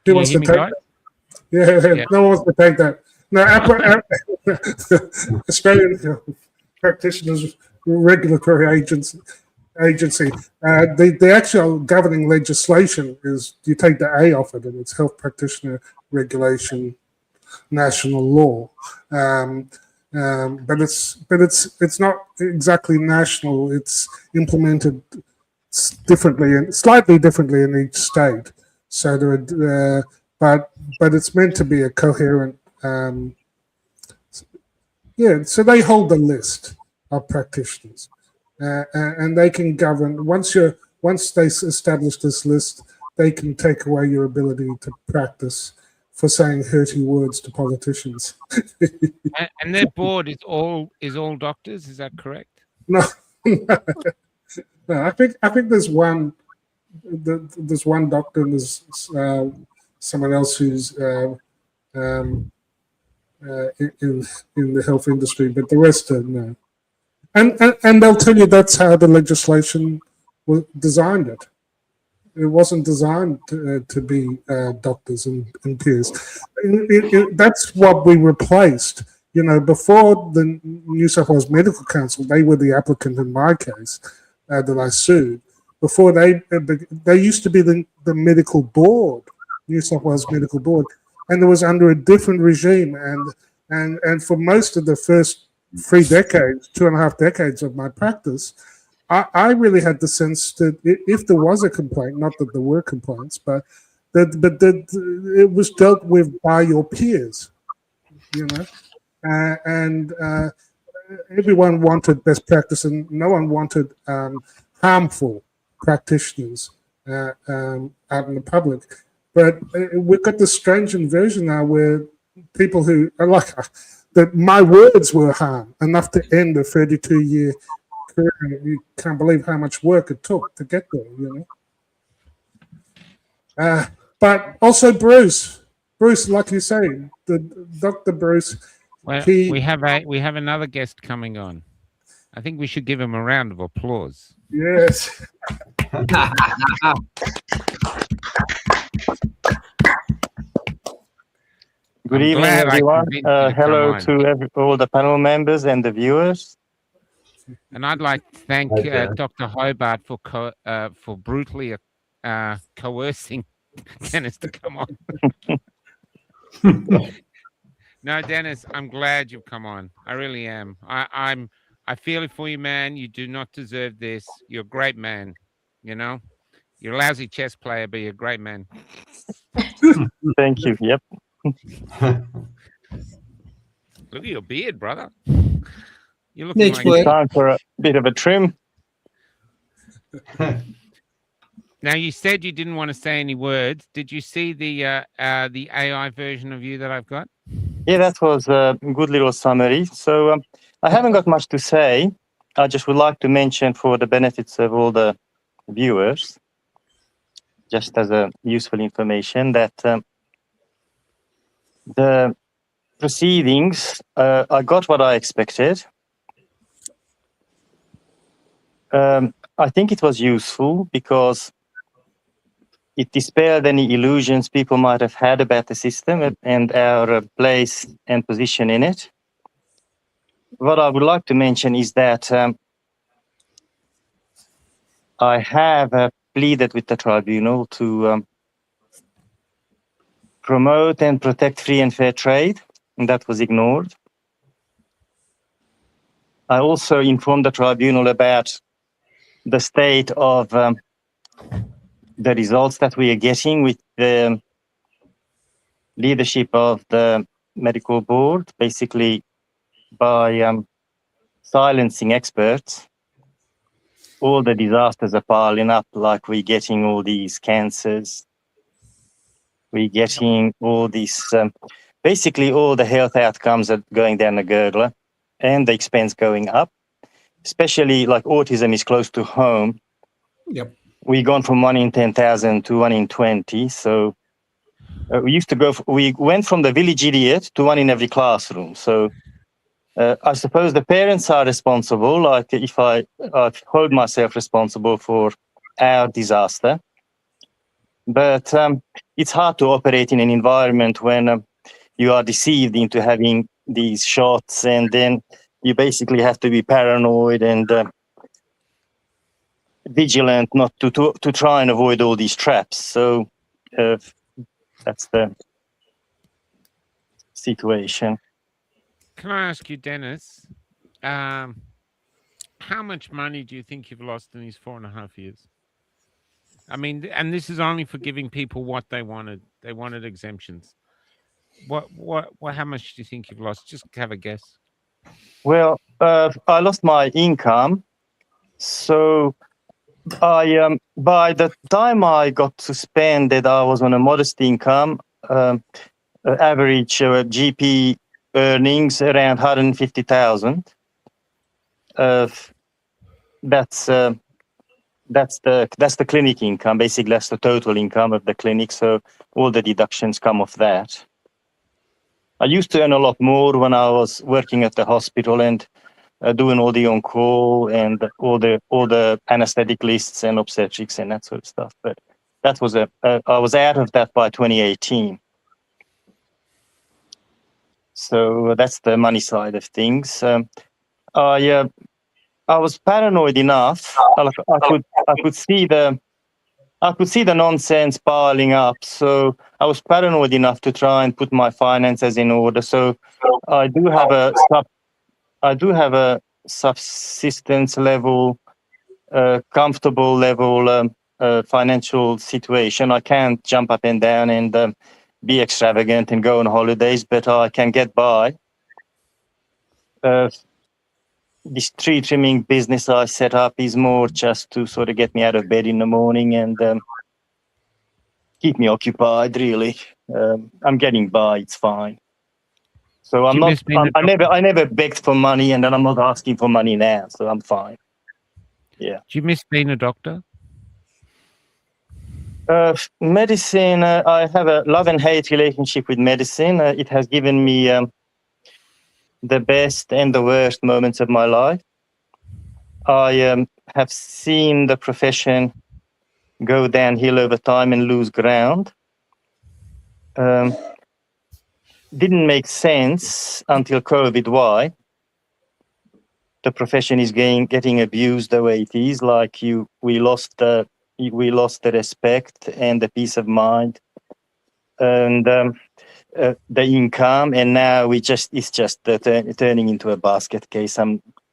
Who wants to take that? Yeah, no one wants to take that. No, APRA, Australian Practitioners Regulatory Agency. The actual governing legislation is, you take the A off it, and it's Health Practitioner Regulation National Law. But it's not exactly national. It's implemented differently and slightly differently in each state. So there, but it's meant to be a coherent. So they hold the list of practitioners, and they can govern. Once they establish this list, they can take away your ability to practice for saying hurty words to politicians. And their board is all doctors. Is that correct? No, no. I think there's one. There's one doctor, and there's someone else who's in the health industry, but the rest are no. And they'll tell you that's how the legislation designed it. It wasn't designed to be doctors and peers. That's what we replaced. You know, before the New South Wales Medical Council, they were the applicant in my case that I sued. Before they used to be the medical board, New South Wales Medical Board, and it was under a different regime. And for most of the first 3 decades, 2.5 decades of my practice, I really had the sense that if there was a complaint, not that there were complaints, but that it was dealt with by your peers, you know, and everyone wanted best practice, and no one wanted harmful practitioners out in the public. But we've got this strange inversion now where people who are like that, my words were harm enough to end a 32-year career. You can't believe how much work it took to get there, you know. But also Bruce, like you say, the Dr. Bruce. Well, we have another guest coming on. I think we should give him a round of applause. Yes. Good evening, everyone. Hello to all the panel members and the viewers. And I'd like to thank Dr. Hobart for brutally coercing Dennis to come on. No, Dennis, I'm glad you've come on. I really am. I'm I feel it for you, man. You do not deserve this. You're a great man. You know, you're a lousy chess player, but you're a great man. Thank you. Yep. Look at your beard, brother. You're looking Next like word. Time for a bit of a trim. Now, you said you didn't want to say any words. Did you see the AI version of you that I've got? Yeah, that was a good little summary. So I haven't got much to say. I just would like to mention for the benefits of all the viewers, just as a useful information, that the proceedings, I got what I expected. I think it was useful because it dispelled any illusions people might have had about the system and our place and position in it. What I would like to mention is that I have pleaded with the tribunal to promote and protect free and fair trade, and that was ignored. I also informed the tribunal about the state of the results that we are getting with the leadership of the medical board, basically by silencing experts. All the disasters are piling up, like we're getting all these cancers, we're getting all these, basically all the health outcomes are going down the gurgler and the expense going up, especially like autism is close to home. Yep. We've gone from 1 in 10,000 to 1 in 20. So we went from the village idiot to 1 in every classroom. So I suppose the parents are responsible. Like if I hold myself responsible for our disaster, but it's hard to operate in an environment when you are deceived into having these shots, and then you basically have to be paranoid and vigilant not to try and avoid all these traps. So that's the situation. Can I ask you, Dennis, how much money do you think you've lost in these 4.5 years? I mean, and this is only for giving people what they wanted. They wanted exemptions. What, how much do you think you've lost? Just have a guess. Well, I lost my income. So I, by the time I got suspended, I was on a modest income, average GP earnings around 150,000. That's the clinic income. Basically, that's the total income of the clinic. So all the deductions come off that. I used to earn a lot more when I was working at the hospital and doing all the on-call and all the anesthetic lists and obstetrics and that sort of stuff. But that was I was out of that by 2018. So that's the money side of things. I was paranoid enough. I could see the nonsense piling up. So I was paranoid enough to try and put my finances in order. So I do have a subsistence level, comfortable level financial situation. I can't jump up and down and be extravagant and go on holidays, but I can get by. This tree trimming business I set up is more just to sort of get me out of bed in the morning and keep me occupied, really. I'm getting by, it's fine. So I never begged for money, and then I'm not asking for money now, so I'm fine. Yeah. Do you miss being a doctor? Medicine, I have a love and hate relationship with medicine. It has given me the best and the worst moments of my life. I have seen the profession go downhill over time and lose ground. Didn't make sense until COVID. Why? The profession is getting abused the way it is. Like we lost the respect and the peace of mind, and the income, and now it's just turning into a basket case.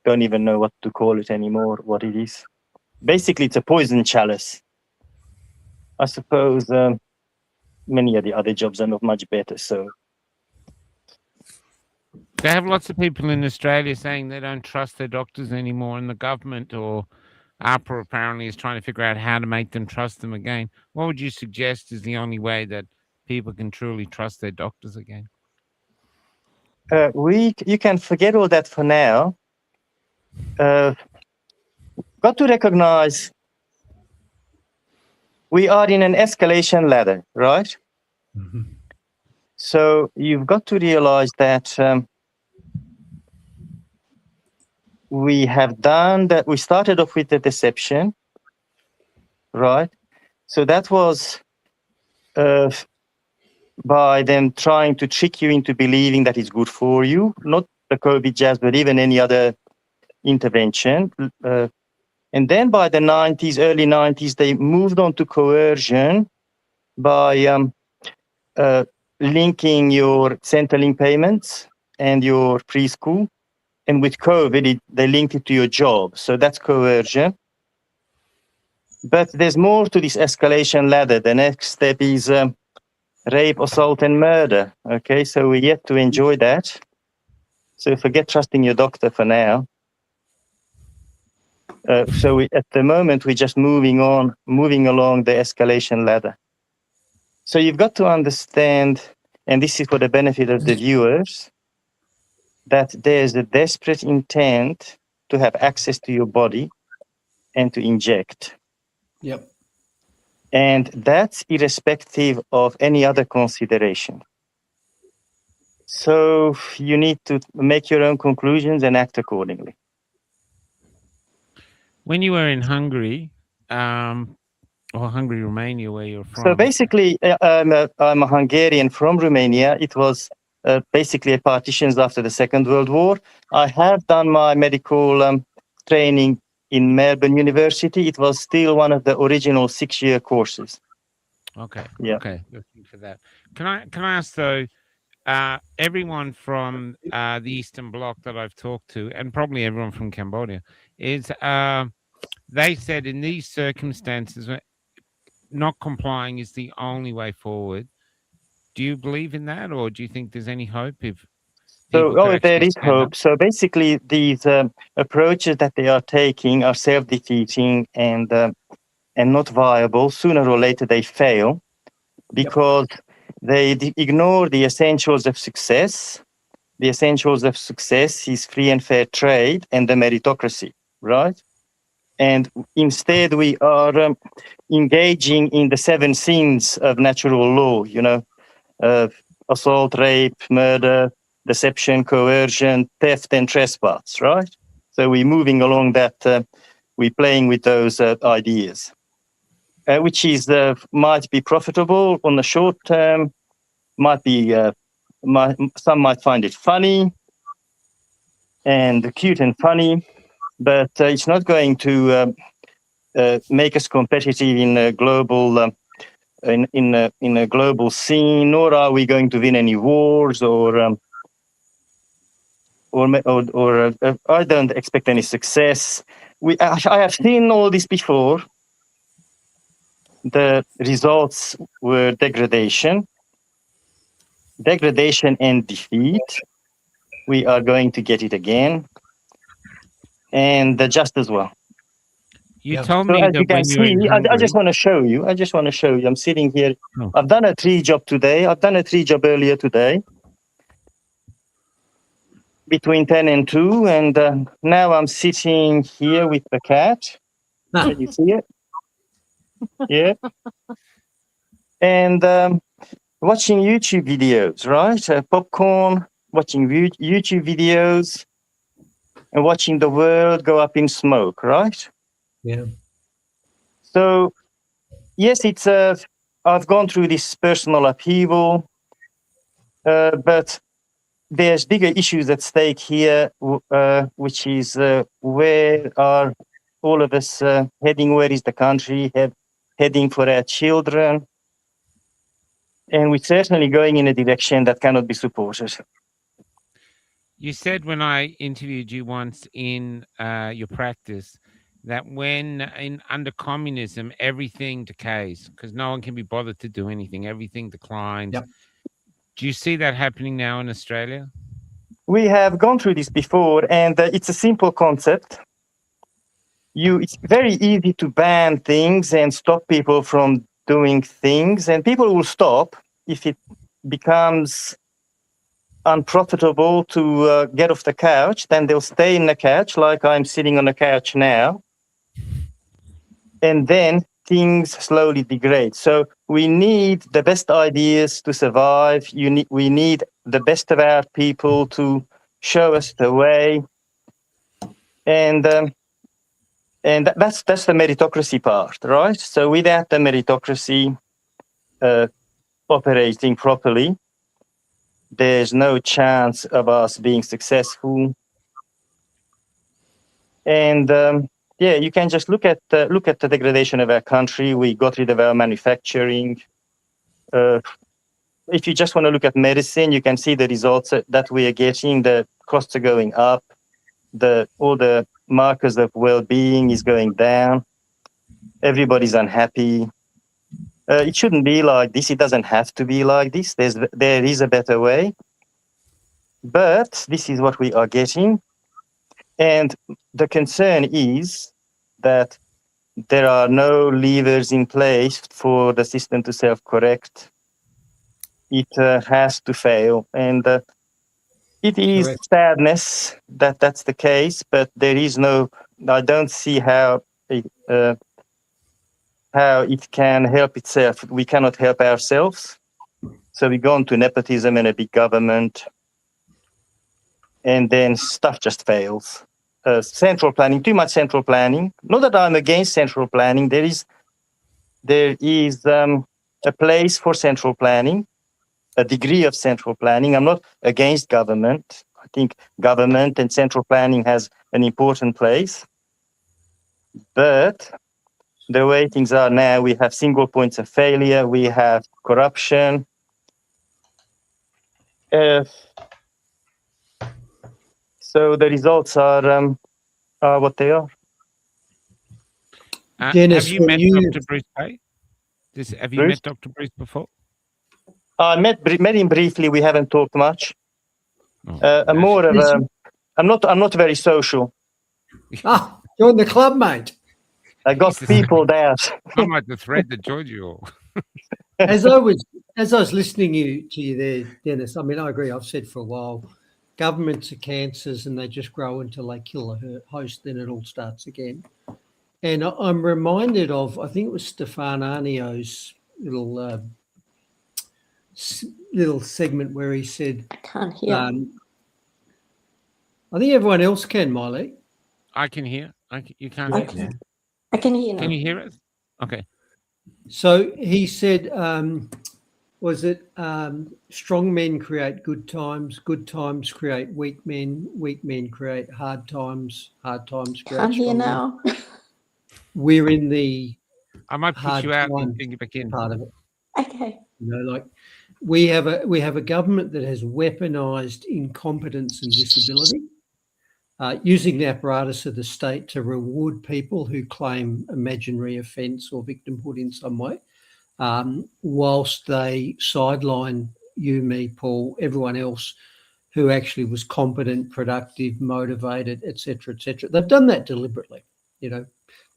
don't even know what to call it anymore, what it is. Basically, it's a poison chalice. I suppose many of the other jobs are not much better. So They have lots of people in Australia saying they don't trust their doctors anymore, and the government or APRA apparently is trying to figure out how to make them trust them again. What would you suggest is the only way that people can truly trust their doctors again? you can forget all that for now. Got to recognize we are in an escalation ladder, right? Mm-hmm. So you've got to realize that we have done that. We started off with the deception, right? So that was by them trying to trick you into believing that it's good for you, not the COVID jabs, but even any other intervention. And then by the 90s, early 90s, they moved on to coercion by linking your Centrelink payments and your preschool. And with COVID, they linked it to your job. So that's coercion. But there's more to this escalation ladder. The next step is rape, assault, and murder. Okay, so we're yet to enjoy that. So forget trusting your doctor for now. So at the moment, we're just moving along the escalation ladder. So you've got to understand, and this is for the benefit of the viewers, that there's a desperate intent to have access to your body and to inject. Yep. And that's irrespective of any other consideration. So you need to make your own conclusions and act accordingly. When you were in Hungary, or Hungary, Romania, where you're from. So basically, I'm a Hungarian from Romania. It was basically partitions after the Second World War. I have done my medical training in Melbourne University. It was still one of the original 6-year courses. Okay. Yeah. Okay. Looking for that. Can I ask though? Everyone from the Eastern Bloc that I've talked to, and probably everyone from Cambodia, is they said in these circumstances, not complying is the only way forward. Do you believe in that, or do you think there's any hope if people there is hope. So basically, these approaches that they are taking are self-defeating and not viable. Sooner or later, they fail because they ignore the essentials of success. The essentials of success is free and fair trade and the meritocracy, right? And instead, we are engaging in the 7 sins of natural law, you know, assault, rape, murder, deception, coercion, theft, and trespass, right? So we're moving along that, we're playing with those ideas, which is might be profitable on the short term, might be, some might find it funny and cute and funny, but it's not going to make us competitive in a global in a global scene, nor are we going to win any wars or I don't expect any success. I have seen all this before. The results were degradation and defeat. We are going to get it again, and just as well. You told me as that you can when you're see, in Hungary, I just want to show you. I'm sitting here. Oh. I've done a 3 job today. I've done a 3 job earlier today, between 10 and 2, and now I'm sitting here with the cat. Can you see it? Yeah. And watching YouTube videos, right? Popcorn, watching YouTube videos, and watching the world go up in smoke, right? Yeah. So, yes, it's I've gone through this personal upheaval, but there's bigger issues at stake here, which is where are all of us heading? Where is the country heading for our children? And we're certainly going in a direction that cannot be supported. You said when I interviewed you once in your practice that when under communism everything decays because no one can be bothered to do anything. Everything declines. Yep. Do you see that happening now in Australia? We have gone through this before, and it's a simple concept. It's very easy to ban things and stop people from doing things, and people will stop if it becomes unprofitable to get off the couch. Then they'll stay in the couch, like I'm sitting on the couch now, and then things slowly degrade. So we need the best ideas to survive. We need the best of our people to show us the way, and that's the meritocracy part, right? So without the meritocracy operating properly, there's no chance of us being successful. And yeah, you can just look at the degradation of our country. We got rid of our manufacturing. If you just want to look at medicine, you can see the results that we are getting. The costs are going up. All the markers of well-being is going down. Everybody's unhappy. It shouldn't be like this. It doesn't have to be like this. There is a better way. But this is what we are getting. And the concern is that there are no levers in place for the system to self-correct. It has to fail. And it is Correct. sadness that that's the case, but I don't see how it can help itself. We cannot help ourselves. So we go into nepotism and a big government, and then stuff just fails. Central planning, too much central planning. Not that I'm against central planning. There is a place for central planning, a degree of central planning. I'm not against government. I think government and central planning has an important place. But the way things are now, we have single points of failure, we have corruption. So the results are what they are. Dennis, have you met Dr. Bruce Pay? Have you met Dr. Bruce before? I met him briefly. We haven't talked much. I'm more of I'm not very social. Join the club, mate. I got people there. I'm like the thread that joined you all. As I was listening to you there, Dennis, I mean, I agree. I've said for a while, governments are cancers and they just grow until they kill the host, then it all starts again. And I'm reminded of, I think it was Stefan Arnio's little segment where he said, I can't hear. I think everyone else can, Miley. I can hear. You can't hear. I can hear now. Can you hear us? Okay. So he said, was it strong men create good times create weak men create hard times create Can't hear strong now. men. We're in the I might put you out and bring you back in. part of it. Okay. You know, like we have a government that has weaponized incompetence and disability, using the apparatus of the state to reward people who claim imaginary offence or victimhood in some way, whilst they sideline you, me, Paul, everyone else who actually was competent, productive, motivated, etc., etc. They've done that deliberately. You know,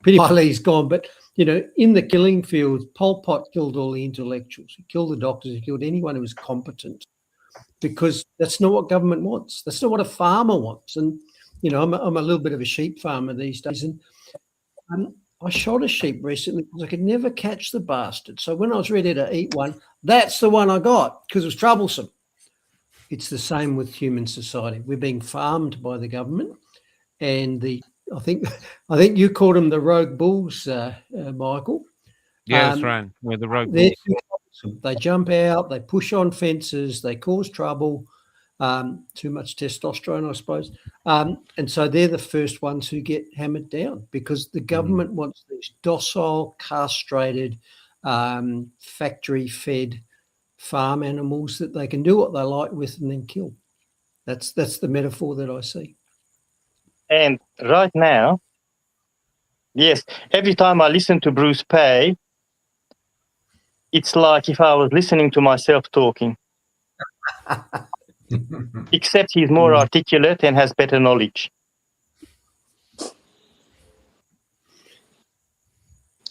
Pity Miley's gone, but you know, in the killing field, Pol Pot killed all the intellectuals. He killed the doctors. He killed anyone who was competent, because that's not what government wants. That's not what a farmer wants. And you know, I'm a little bit of a sheep farmer these days, and I shot a sheep recently because I could never catch the bastard. So when I was ready to eat one, that's the one I got because it was troublesome. It's the same with human society. We're being farmed by the government, and I think you called them the rogue bulls, Michael. Yeah, that's right. We're the rogue bulls. They jump out, they push on fences, they cause trouble. Too much testosterone, I suppose. And so they're the first ones who get hammered down because the government wants these docile, castrated, factory-fed farm animals that they can do what they like with and then kill. That's the metaphor that I see. And right now, yes, every time I listen to Bruce Pay, it's like if I was listening to myself talking. Except he's more articulate and has better knowledge.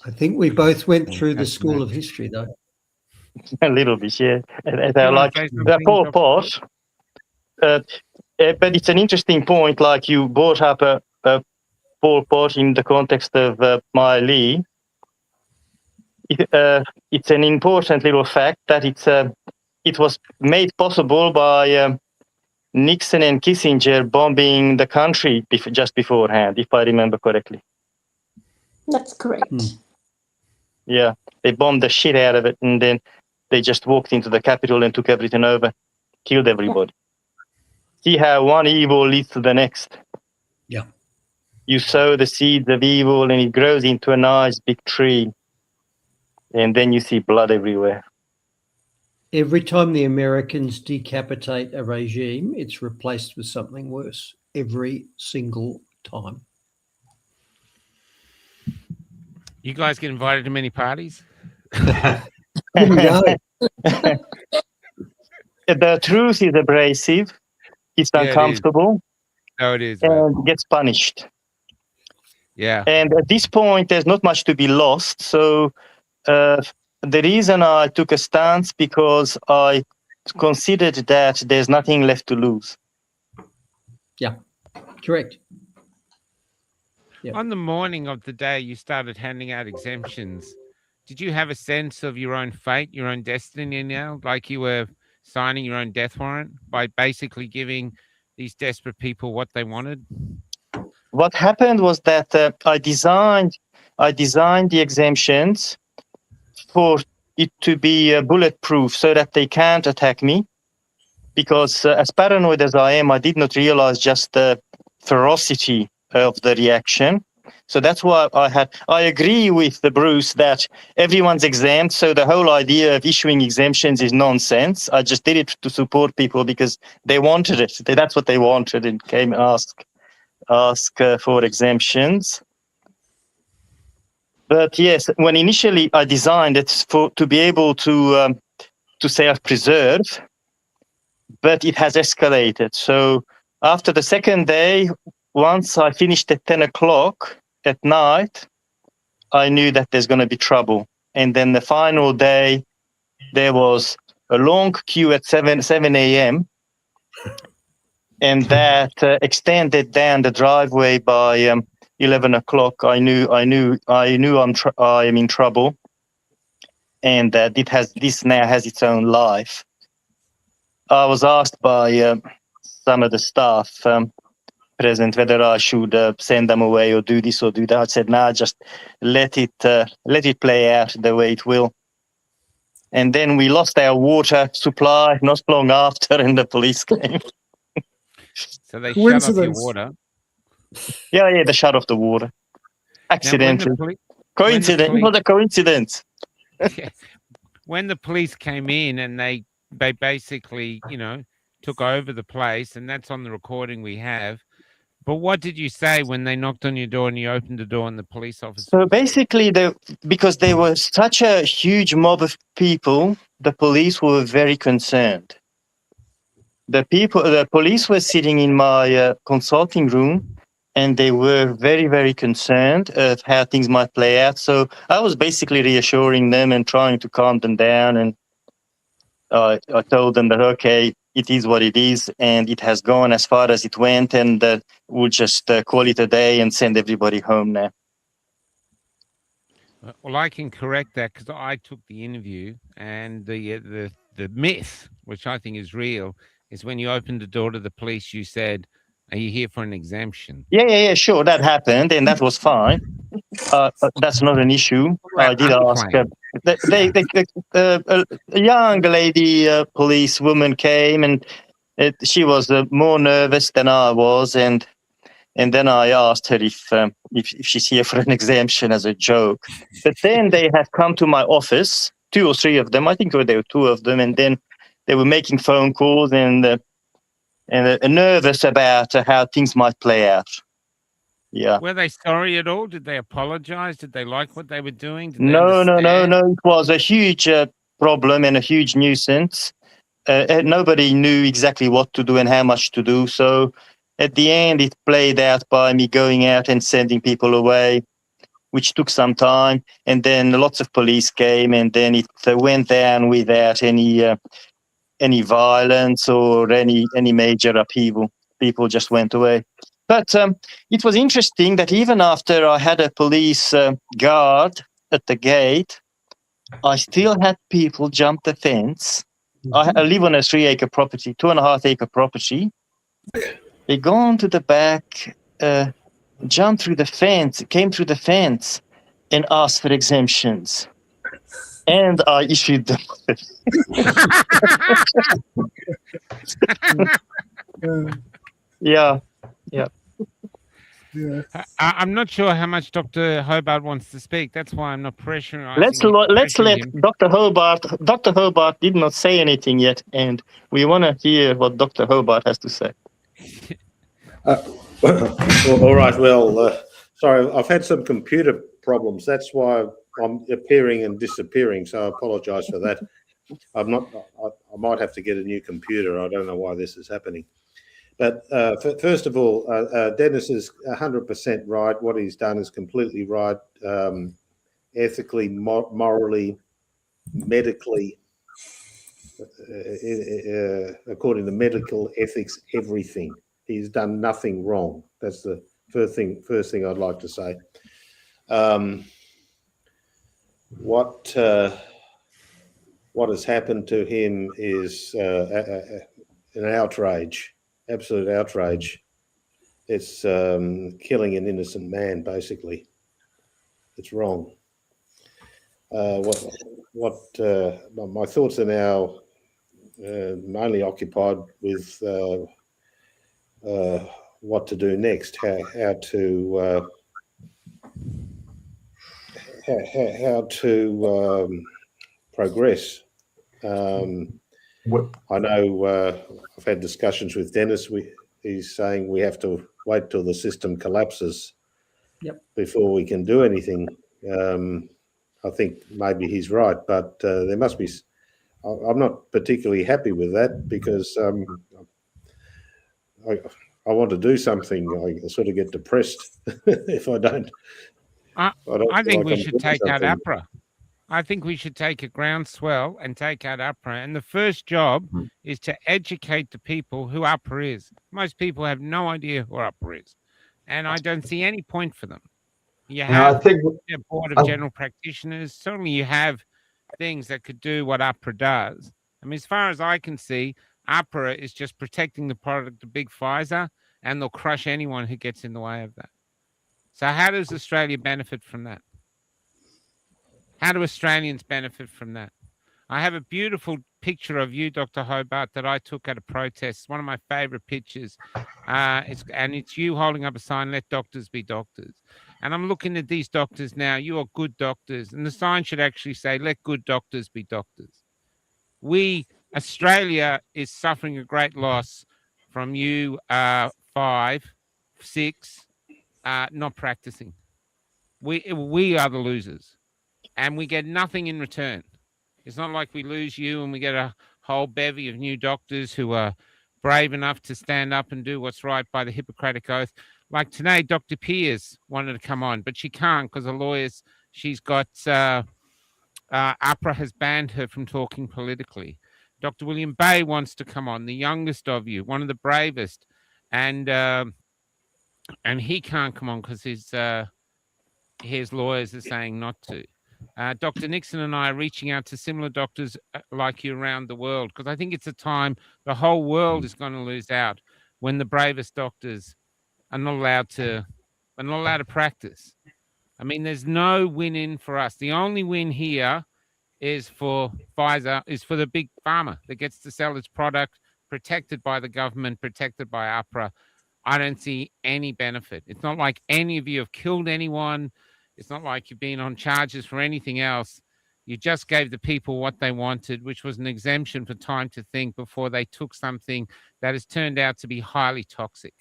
I think we both went through the School of History, though. A little bit, yeah. And I You wanna like say the something, Paul Dr. Pot, but it's an interesting point, like you brought up a Paul Pot in the context of my Lee. It's an important little fact that it was made possible by Nixon and Kissinger bombing the country just beforehand, if I remember correctly. That's correct. Yeah, they bombed the shit out of it, and then they just walked into the Capitol and took everything over, killed everybody. See how one evil leads to the next. Yeah. You sow the seeds of evil, and it grows into a nice big tree, and then you see blood everywhere. Every time the Americans decapitate a regime, it's replaced with something worse. Every single time. You guys get invited to many parties? No. The truth is abrasive. It's Yeah, it is. uncomfortable No, it is. Right? and gets punished. Yeah. And at this point, there's not much to be lost. So the reason I took a stance because I considered that there's nothing left to lose. Yeah, correct. Yep. On the morning of the day you started handing out exemptions, did you have a sense of your own fate, your own destiny now? Like you were signing your own death warrant by basically giving these desperate people what they wanted? What happened was that I designed the exemptions for it to be bulletproof so that they can't attack me. Because as paranoid as I am, I did not realize just the ferocity of the reaction. So that's why I agree with the Bruce that everyone's exempt. So the whole idea of issuing exemptions is nonsense. I just did it to support people because they wanted it. That's what they wanted and came and ask for exemptions. But yes, when initially I designed it to be able to self-preserve, but it has escalated. So after the second day, once I finished at 10 o'clock at night, I knew that there's going to be trouble. And then the final day, there was a long queue at 7 a.m. And that extended down the driveway by 11 o'clock. I knew I am in trouble, and that this now has its own life. I was asked by some of the staff present whether I should send them away or do this or do that. I said, "No, just let it play out the way it will." And then we lost our water supply not long after, and the police came. So they shut off your Coincidence. water. Yeah, they shut off the water. Accidentally. Coincidence. It was a coincidence. When the police came in and they basically, took over the place, and that's on the recording we have. But what did you say when they knocked on your door and you opened the door and the police officer? So basically, because there was such a huge mob of people, the police were very concerned. The police were sitting in my consulting room, and they were very, very concerned of how things might play out. So I was basically reassuring them and trying to calm them down. And I told them that, okay, it is what it is, and it has gone as far as it went, and we'll just call it a day and send everybody home now. Well, I can correct that because I took the interview, and the myth, which I think is real, is when you opened the door to the police, you said, "Are you here for an exemption?" Yeah, sure, that happened, and that was fine. That's not an issue. I did ask. A young lady police woman came, and she was more nervous than I was, and then I asked her if she's here for an exemption as a joke. But then they had come to my office, 2 or 3 of them. I think there were 2 of them, and then they were making phone calls, and nervous about how things might play out. Yeah. Were they sorry at all? Did they apologize? Did they like what they were doing? Did they No. understand? It was a huge problem and a huge nuisance. And nobody knew exactly what to do and how much to do. So at the end, it played out by me going out and sending people away, which took some time. And then lots of police came, and then it went down without any violence or any major upheaval. People just went away. But it was interesting that even after I had a police guard at the gate, I still had people jump the fence. I live on a 3-acre property, 2.5-acre property. They gone to the back, jumped through the fence, came through the fence, and asked for exemptions. And I issued them. Yeah. I'm not sure how much Dr. Hobart wants to speak. That's why I'm not pressuring. Let's let Dr. Hobart. Dr. Hobart did not say anything yet, and we want to hear what Dr. Hobart has to say. All right. Well, sorry, I've had some computer problems. That's why I'm appearing and disappearing. So I apologise for that. I might have to get a new computer. I don't know why this is happening. But first of all, Dennis is 100% right. What he's done is completely right, ethically, morally, medically, according to medical ethics, everything. He's done nothing wrong. That's the first thing I'd like to say. What has happened to him is an outrage. Absolute outrage. It's killing an innocent man, basically. It's wrong. My thoughts are now mainly occupied with what to do next, how to progress. I know I've had discussions with Dennis. He's saying we have to wait till the system collapses before we can do anything. I think maybe he's right, but there must be. I'm not particularly happy with that because I want to do something. I sort of get depressed if I don't. I think we should take out APRA. I think we should take a groundswell and take out APRA. And the first job is to educate the people who APRA is. Most people have no idea who APRA is. And I don't see any point for them. You have a board of general practitioners. Certainly you have things that could do what APRA does. I mean, as far as I can see, APRA is just protecting the product of big Pfizer, and they'll crush anyone who gets in the way of that. So how does Australia benefit from that? How do Australians benefit from that? I have a beautiful picture of you, Dr. Hobart, that I took at a protest. It's one of my favorite pictures. It's you holding up a sign, "Let doctors be doctors." And I'm looking at these doctors now. You are good doctors. And the sign should actually say, "Let good doctors be doctors." Australia is suffering a great loss from you 5, 6, not practicing. We are the losers. And we get nothing in return. It's not like we lose you and we get a whole bevy of new doctors who are brave enough to stand up and do what's right by the Hippocratic Oath. Like today, Dr. Pierce wanted to come on, but she can't because the lawyers, she's got, APRA has banned her from talking politically. Dr. William Bay wants to come on, the youngest of you, one of the bravest. And he can't come on because his lawyers are saying not to. Dr. Nixon and I are reaching out to similar doctors like you around the world because I think it's a time the whole world is going to lose out when the bravest doctors are not allowed to practice. I mean, there's no win-in for us. The only win here is for Pfizer, is for the big pharma that gets to sell its product, protected by the government, protected by APRA. I don't see any benefit. It's not like any of you have killed anyone. It's not like you've been on charges for anything else. You just gave the people what they wanted, which was an exemption for time to think before they took something that has turned out to be highly toxic.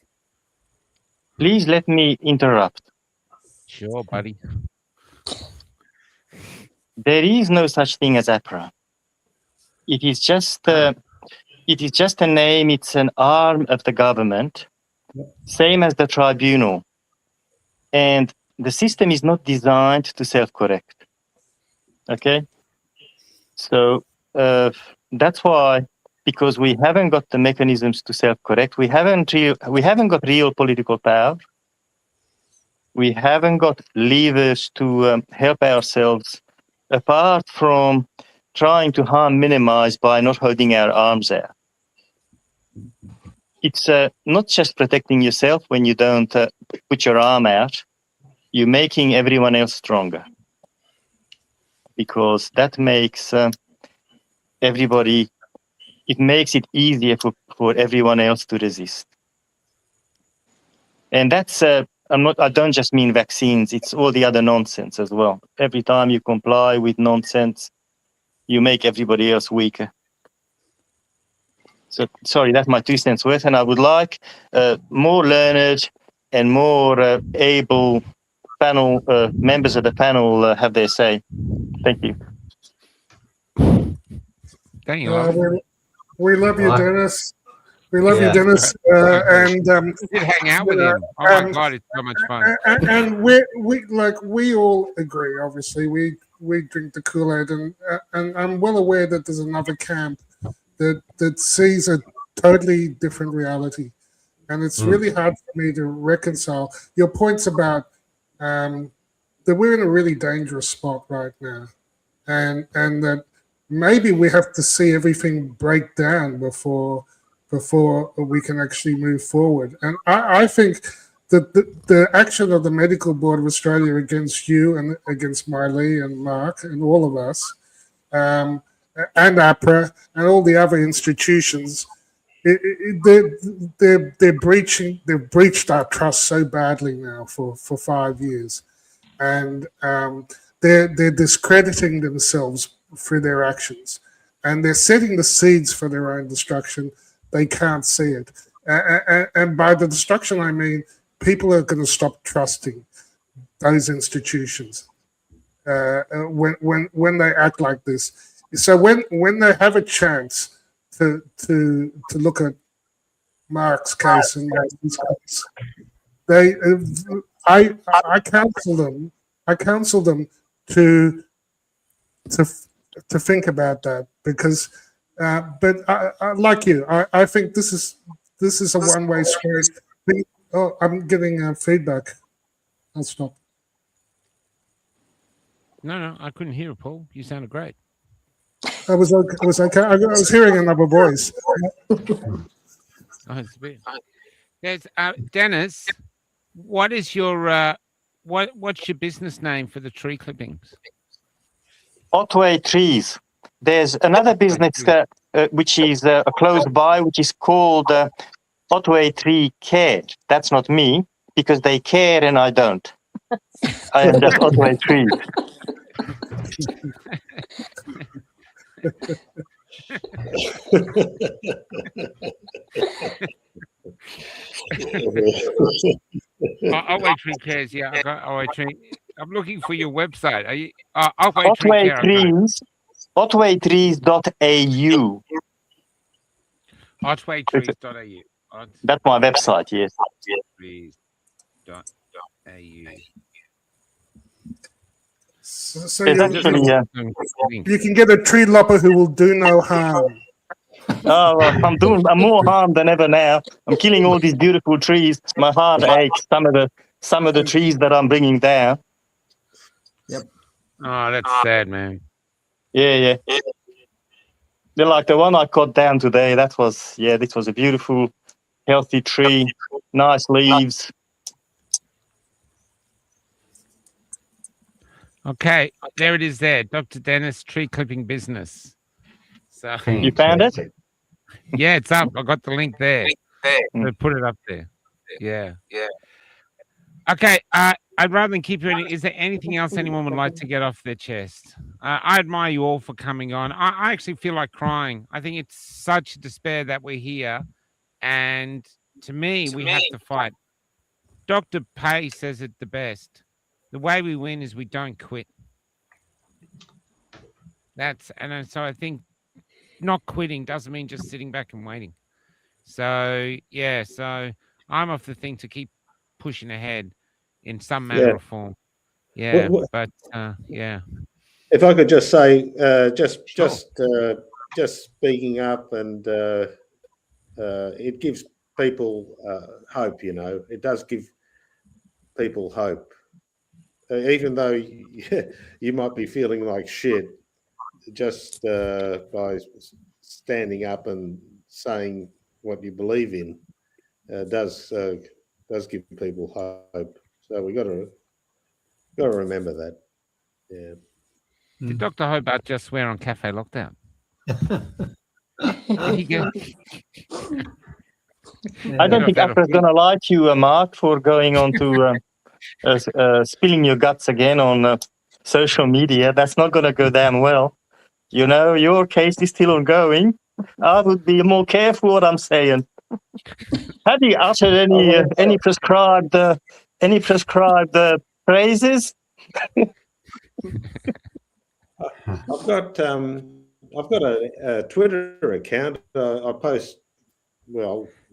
Please let me interrupt. Sure, buddy. There is no such thing as APRA. It is just a name. It's an arm of the government, same as the tribunal. And the system is not designed to self-correct. Okay? So that's why, because we haven't got the mechanisms to self-correct, we haven't got real political power. We haven't got levers to help ourselves, apart from trying to harm minimize by not holding our arms out. It's not just protecting yourself when you don't put your arm out, you're making everyone else stronger. Because that makes everybody, it makes it easier for everyone else to resist. And that's, I don't just mean vaccines, it's all the other nonsense as well. Every time you comply with nonsense, you make everybody else weaker. So, sorry, that's my 2 cents worth. And I would like more learned and more able panel members of the panel have their say. Thank you. Daniel, we love you, Dennis. We love you, Dennis. And we did hang out with him. Oh my God, it's so much fun. And we all agree. Obviously, we drink the Kool-Aid, and I'm well aware that there's another camp that sees a totally different reality, and it's really hard for me to reconcile your points about that we're in a really dangerous spot right now, and that maybe we have to see everything break down before we can actually move forward. And I think that the action of the Medical Board of Australia against you and against Miley and Mark and all of us, and APRA and all the other institutions, they've breached our trust so badly now for 5 years, and they're discrediting themselves through their actions, and they're setting the seeds for their own destruction. They can't see it, and by the destruction I mean people are going to stop trusting those institutions when they act like this. So when they have a chance to look at Mark's case and Mark's case, I counsel them to think about that, because but I like you, I think this is a one-way street. Oh, I'm getting feedback. I'll stop. No, I couldn't hear it, Paul. You sounded great. I was okay. I was hearing another voice. Oh, it's weird. There's Dennis. What is your what's your business name for the tree clippings? Otway Trees. There's another business which is close by, which is called Otway Tree Care. That's not me, because they care and I don't. I am just Otway Trees. Otway Tree Cares, yeah. I got Otway Tree. I'm looking for your website. Are you Otway Trees? Otwaytrees.au. Otwaytrees.au. That's my website, yes. Trees.au. So you can get a tree lopper who will do no harm. Oh, I'm more harm than ever now. I'm killing all these beautiful trees. My heart aches. Some of the trees that I'm bringing down. Yep. Oh, that's sad, man. Yeah. They're like the one I cut down today. This was a beautiful, healthy tree, nice leaves. Okay, there it is there. Dr. Dennis, tree clipping business. So you found it? Yeah, it's up. I got the link there. So put it up there. Yeah. Okay, I'd rather than keep you. Is there anything else anyone would like to get off their chest? I admire you all for coming on. I actually feel like crying. I think it's such despair that we're here. And to me, we have to fight. Dr. Pay says it the best. The way we win is we don't quit. So I think not quitting doesn't mean just sitting back and waiting. So, yeah, so I'm of the thing to keep pushing ahead in some manner or form. Yeah, but yeah. If I could just say, Sure. just speaking up, and it gives people hope. You know, it does give people hope, even though you might be feeling like shit. Just by standing up and saying what you believe in does give people hope. So we got to remember that. Yeah. Did Dr. Hobart just swear on Cafe Lockdown? Did he go? I don't think Afra's going to like you, Mark, for going on to spilling your guts again on social media. That's not going to go damn well. You know, your case is still ongoing. I would be more careful what I'm saying. Have you uttered any prescribed phrases? I've got a Twitter account. I post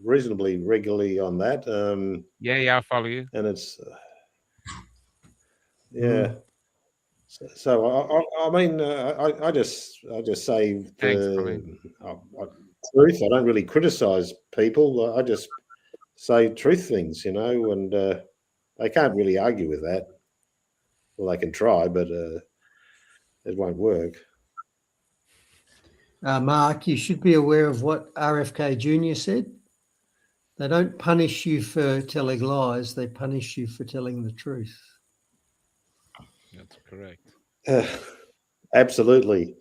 reasonably regularly on that. Yeah, I'll follow you. And it's So I mean, I just say the truth. I don't really criticize people. I just say truth things, you know, and they can't really argue with that. Well, they can try, but it won't work. Mark, you should be aware of what RFK Jr. said. They don't punish you for telling lies. They punish you for telling the truth. That's correct. Absolutely.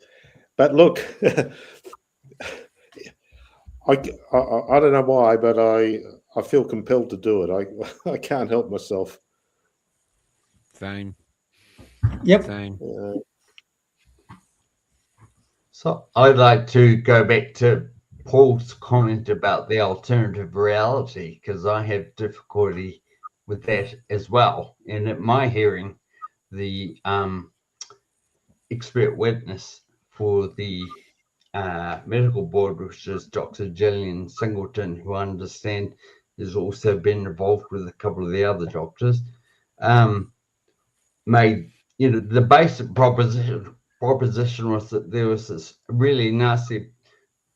But look, I don't know why, but I feel compelled to do it. I can't help myself. Same. Yep. Same. So I'd like to go back to Paul's comment about the alternative reality, because I have difficulty with that as well. And at my hearing, the expert witness for the medical board, which is Dr. Gillian Singleton, who I understand has also been involved with a couple of the other doctors, made, you know, the basic proposition was that there was this really nasty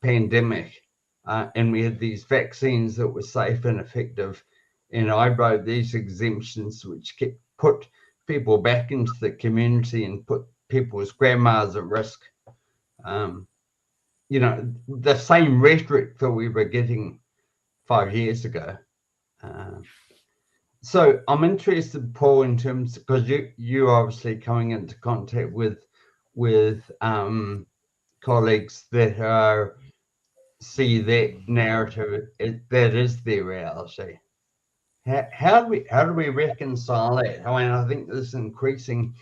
pandemic, and we had these vaccines that were safe and effective, and I wrote these exemptions which put people back into the community and put people's grandmas at risk. You know, the same rhetoric that we were getting 5 years ago. So I'm interested, Paul, in terms, because you're obviously coming into contact with colleagues that see that narrative that is their reality. How do we reconcile that? I mean, I think there's increasing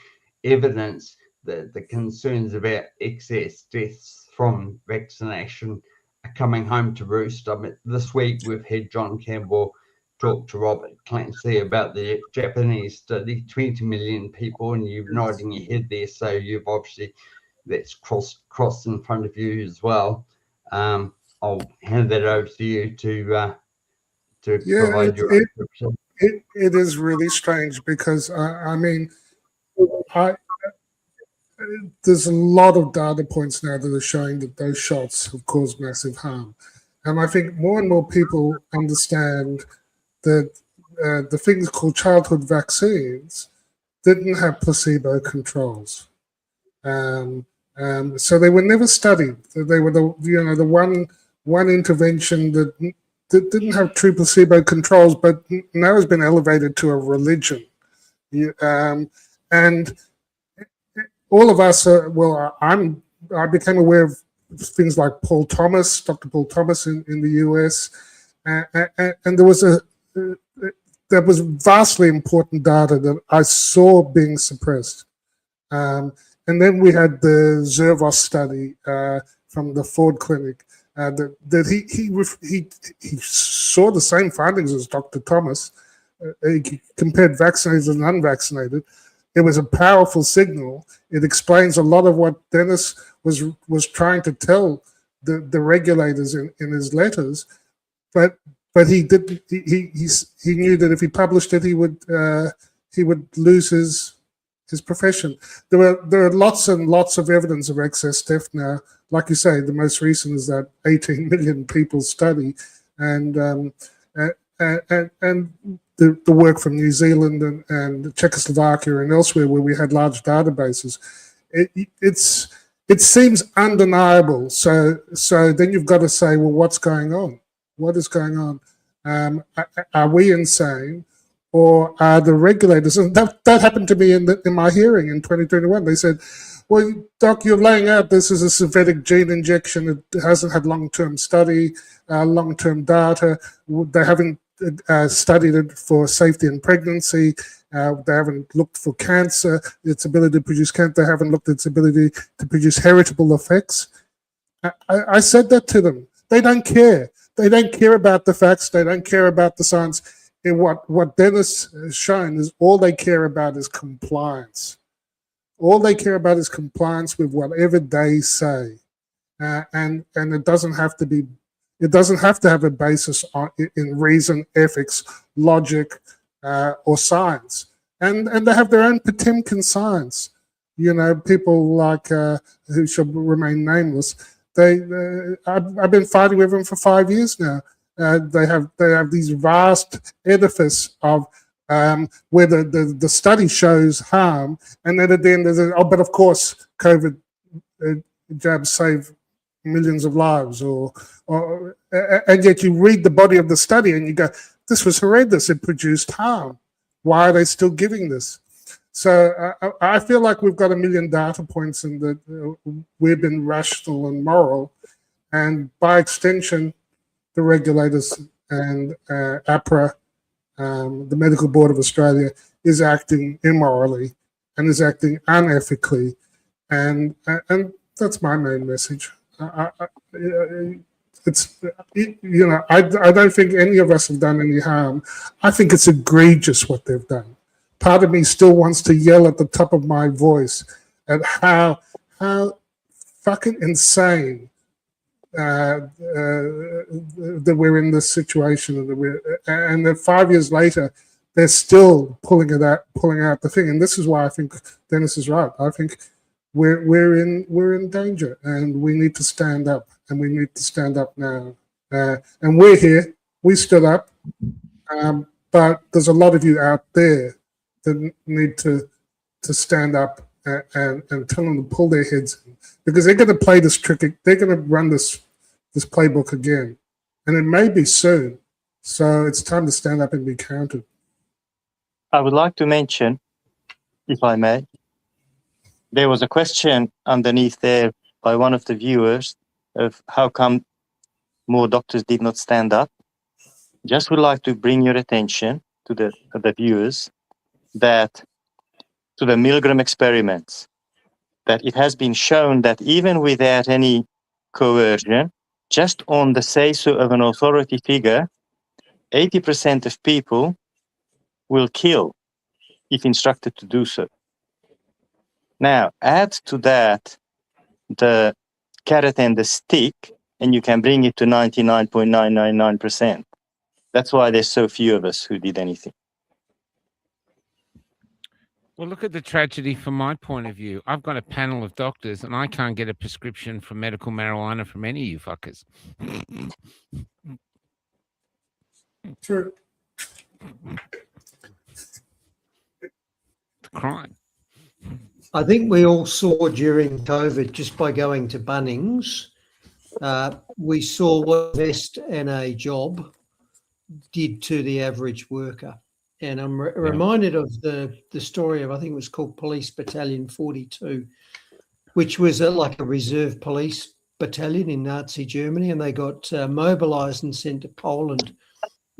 evidence that the concerns about excess deaths from vaccination are coming home to roost. I mean, this week we've had John Campbell talk to Robert Clancy about the Japanese study, 20 million people, and you're nodding your head there, so you've obviously, that's crossed in front of you as well. I'll hand that over to you to provide your description. It is really strange because I mean, there's a lot of data points now that are showing that those shots have caused massive harm, and I think more and more people understand that the things called childhood vaccines didn't have placebo controls, so they were never studied. They were the one intervention that didn't have true placebo controls, but now has been elevated to a religion. And all of us, I became aware of things like Dr. Paul Thomas in the US, and there was vastly important data that I saw being suppressed. And then we had the Zervos study from the Ford Clinic that he saw the same findings as Dr. Thomas. He compared vaccinated and unvaccinated. It was a powerful signal. It explains a lot of what Dennis was trying to tell the regulators in his letters, but he didn't. He knew that if he published it, he would lose his profession. There are lots and lots of evidence of excess theft now. Like you say, the most recent is that 18 million people study, and the work from New Zealand and Czechoslovakia and elsewhere where we had large databases. It seems undeniable. So then you've got to say, well, what's going on? What is going on? Are we insane? Or are the regulators? And that happened to me in my hearing in 2021. They said, well, Doc, you're laying out this is a synthetic gene injection. It hasn't had long-term study, long-term data. They haven't studied it for safety in pregnancy. They haven't looked for cancer, its ability to produce cancer. They haven't looked at its ability to produce heritable effects. I said that to them. They don't care. They don't care about the facts. They don't care about the science. And what Dennis has shown is all they care about is compliance. All they care about is compliance with whatever they say, and it doesn't have to be. It doesn't have to have a basis in reason, ethics, logic, or science. And they have their own Potemkin science. You know, people like who shall remain nameless. I've been fighting with them for 5 years now. They have these vast edifice of where the study shows harm, and then at the end there's but of course COVID jabs save millions of lives, and yet you read the body of the study and you go, this was horrendous. It produced harm. Why are they still giving this? So I feel like we've got 1 million data points and that we've been rational and moral, and by extension, the regulators and APRA, the Medical Board of Australia, is acting immorally and is acting unethically, and that's my main message. It's, you know, I don't think any of us have done any harm. I think it's egregious what they've done. Part of me still wants to yell at the top of my voice at how fucking insane that we're in this situation, and that 5 years later they're still pulling out the thing. And this is why I think Dennis is right. I think we're in danger, and we need to stand up, and we need to stand up now. And we're here. We stood up, but there's a lot of you out there that need to stand up and tell them to pull their heads in, because they're going to play this trick. They're going to run this playbook again, and it may be soon. So it's time to stand up and be counted. I would like to mention, if I may, there was a question underneath there by one of the viewers of how come more doctors did not stand up. Just would like to bring your attention to the viewers that to the Milgram experiments, that it has been shown that even without any coercion, just on the say-so of an authority figure, 80% of people will kill if instructed to do so. Now, add to that the carrot and the stick, and you can bring it to 99.999%. That's why there's so few of us who did anything. Well, look at the tragedy from my point of view. I've got a panel of doctors, and I can't get a prescription for medical marijuana from any of you fuckers. True. The crime. I think we all saw during COVID, just by going to Bunnings, we saw what vest and a job did to the average worker. And I'm reminded of the story of, I think it was called Police Battalion 42, which was like a reserve police battalion in Nazi Germany, and they got mobilized and sent to Poland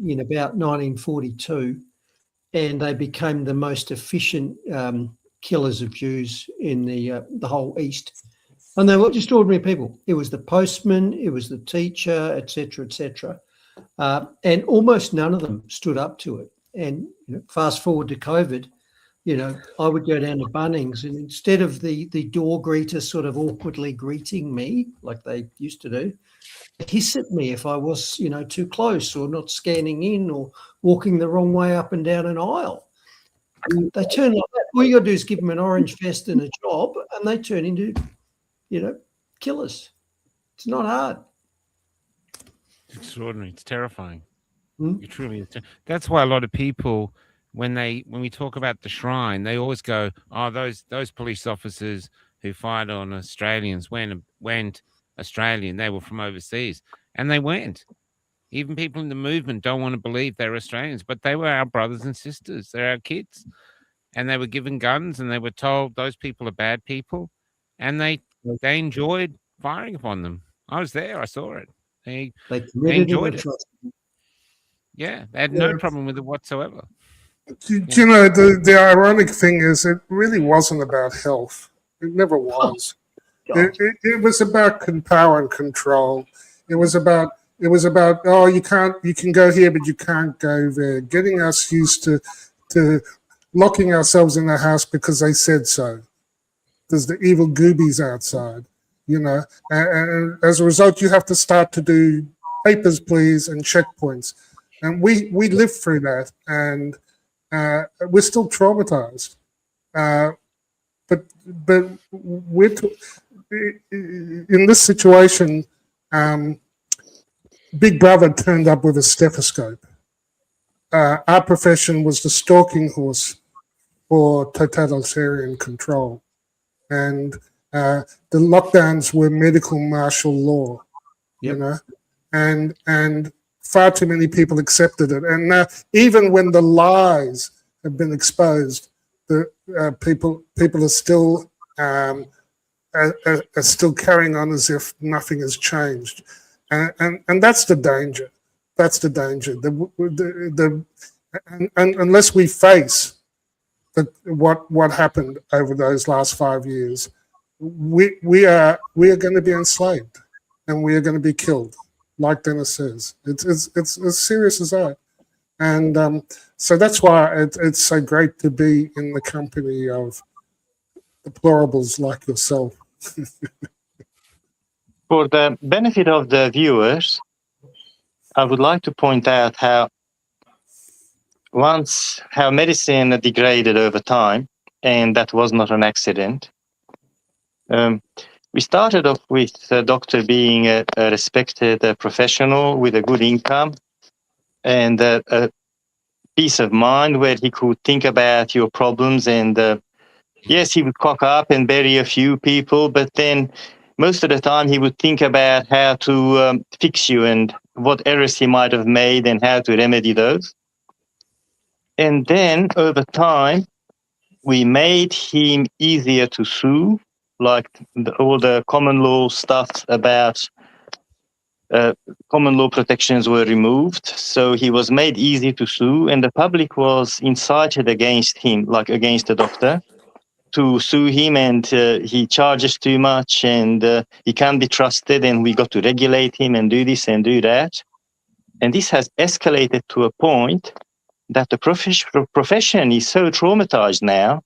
in about 1942, and they became the most efficient killers of Jews in the whole East. And they were just ordinary people. It was the postman, it was the teacher, etc., etc. And almost none of them stood up to it. And fast forward to COVID, I would go down to Bunnings, and instead of the door greeter sort of awkwardly greeting me like they used to do, hiss at me if I was, too close or not scanning in or walking the wrong way up and down an aisle. They turn like that. All you got to do is give them an orange vest and a job, and they turn into, killers. It's not hard. It's extraordinary. It's terrifying. Hmm? It truly is. That's why a lot of people, when we talk about the shrine, they always go, "Oh, those police officers who fired on Australians went Australian. They were from overseas," and they weren't. Even people in the movement don't want to believe they're Australians, but they were our brothers and sisters. They're our kids, and they were given guns, and they were told those people are bad people, and they enjoyed firing upon them. I was there. I saw it. They enjoyed it. Yeah, they had no problem with it whatsoever. Do you know, the ironic thing is it really wasn't about health. It never was. It was about power and control. It was about oh, you can go here but you can't go there, getting us used to locking ourselves in the house because they said so. There's the evil goobies outside, and as a result you have to start to do papers please and checkpoints, and we lived through that, and we're still traumatized, but we're in this situation. Big Brother turned up with a stethoscope. Our profession was the stalking horse for totalitarian control, and the lockdowns were medical martial law. And far too many people accepted it. And now, even when the lies have been exposed, the people are still carrying on as if nothing has changed, and that's the danger. That's the danger. And unless we face what happened over those last 5 years, we are going to be enslaved, and we are going to be killed. Like Dennis says, it's as serious as that, and so that's why it's so great to be in the company of deplorables like yourself. For the benefit of the viewers, I would like to point out how medicine degraded over time, and that was not an accident. We started off with a doctor being a respected professional with a good income and a peace of mind where he could think about your problems. And yes, he would cock up and bury a few people, but then most of the time he would think about how to fix you and what errors he might have made and how to remedy those. And then over time, we made him easier to sue. Like all the common law stuff about common law protections were removed. So he was made easy to sue, and the public was incited against him, like against the doctor, to sue him, and he charges too much, and he can't be trusted, and we got to regulate him and do this and do that. And this has escalated to a point that the profession is so traumatized now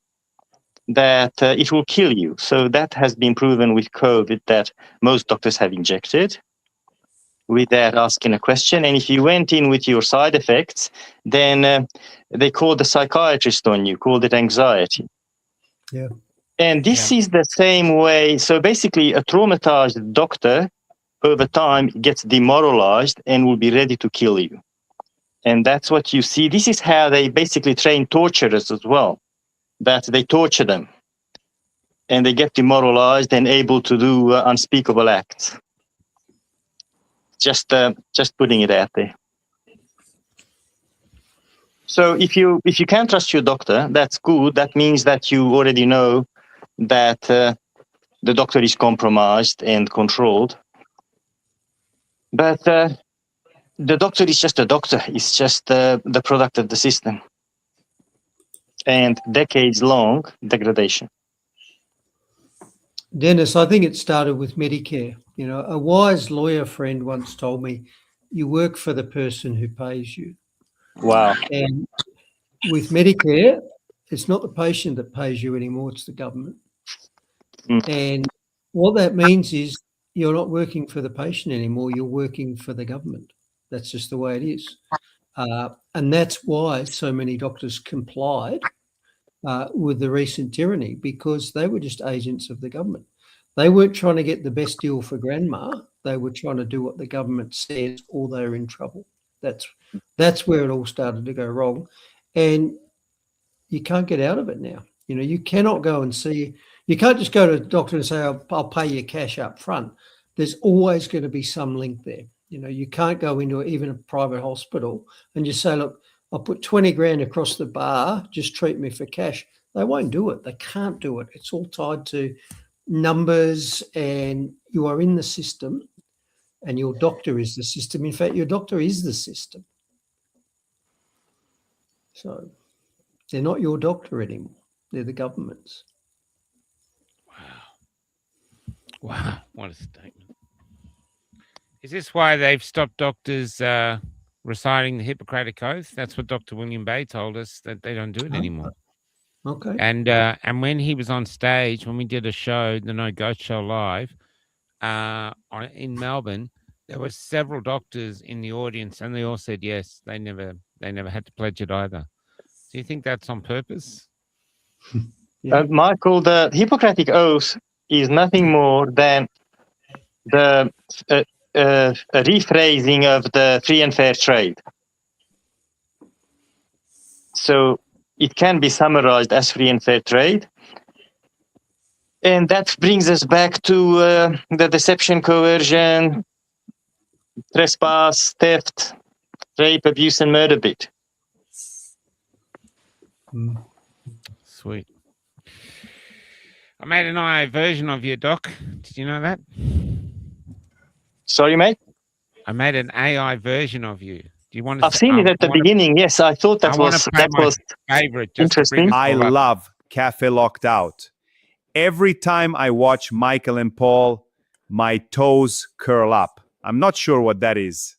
that it will kill you. So that has been proven with COVID, that most doctors have injected without asking a question. And if you went in with your side effects, then they called the psychiatrist on you, called it anxiety. Yeah. And this is the same way. So basically, a traumatized doctor over time gets demoralized and will be ready to kill you. And that's what you see. This is how they basically train torturers as well, that they torture them and they get demoralized and able to do unspeakable acts. Just putting it out there. So if you can't trust your doctor, that's good. That means that you already know that the doctor is compromised and controlled. But the doctor is just a doctor. It's just the product of the system. and decades-long degradation. Dennis, I think it started with Medicare. You know, a wise lawyer friend once told me, you work for the person who pays you. Wow. And with Medicare, it's not the patient that pays you anymore, it's the government. And what that means is you're not working for the patient anymore, you're working for the government. That's just the way it is. And that's why so many doctors complied with the recent tyranny, because they were just agents of the government. They weren't trying to get the best deal for grandma. They were trying to do what the government says, or they're in trouble. That's where it all started to go wrong. And you can't get out of it now. You know, you cannot go and see, you can't just go to a doctor and say, I'll pay you cash up front. There's always going to be some link there. You know, you can't go into even a private hospital and just say, look, I'll put 20 grand across the bar, just treat me for cash. They won't do it. They can't do it. It's all tied to numbers, and you are in the system, and your doctor is the system. In fact, your doctor is the system. So they're not your doctor anymore. They're the government's. Wow, what a statement. Is this why they've stopped doctors reciting the Hippocratic Oath? That's what Dr. William Bay told us, that they don't do it anymore. Okay. And when he was on stage, when we did a show, the No Ghost Show Live, in Melbourne, there were several doctors in the audience, and they all said yes. They never had to pledge it either. Do you think that's on purpose? Michael, the Hippocratic Oath is nothing more than the rephrasing of the free and fair trade. So it can be summarized as free and fair trade. And that brings us back to the deception, coercion, trespass, theft, rape, abuse, and murder bit. Sweet. I made an AI version of you, Doc. Did you know that? Sorry, mate? I made an AI version of you. Do you want to? I've seen it at the beginning. Yes, I thought that was favorite. Interesting. I love Cafe Locked Out. Every time I watch Michael and Paul, my toes curl up. I'm not sure what that is.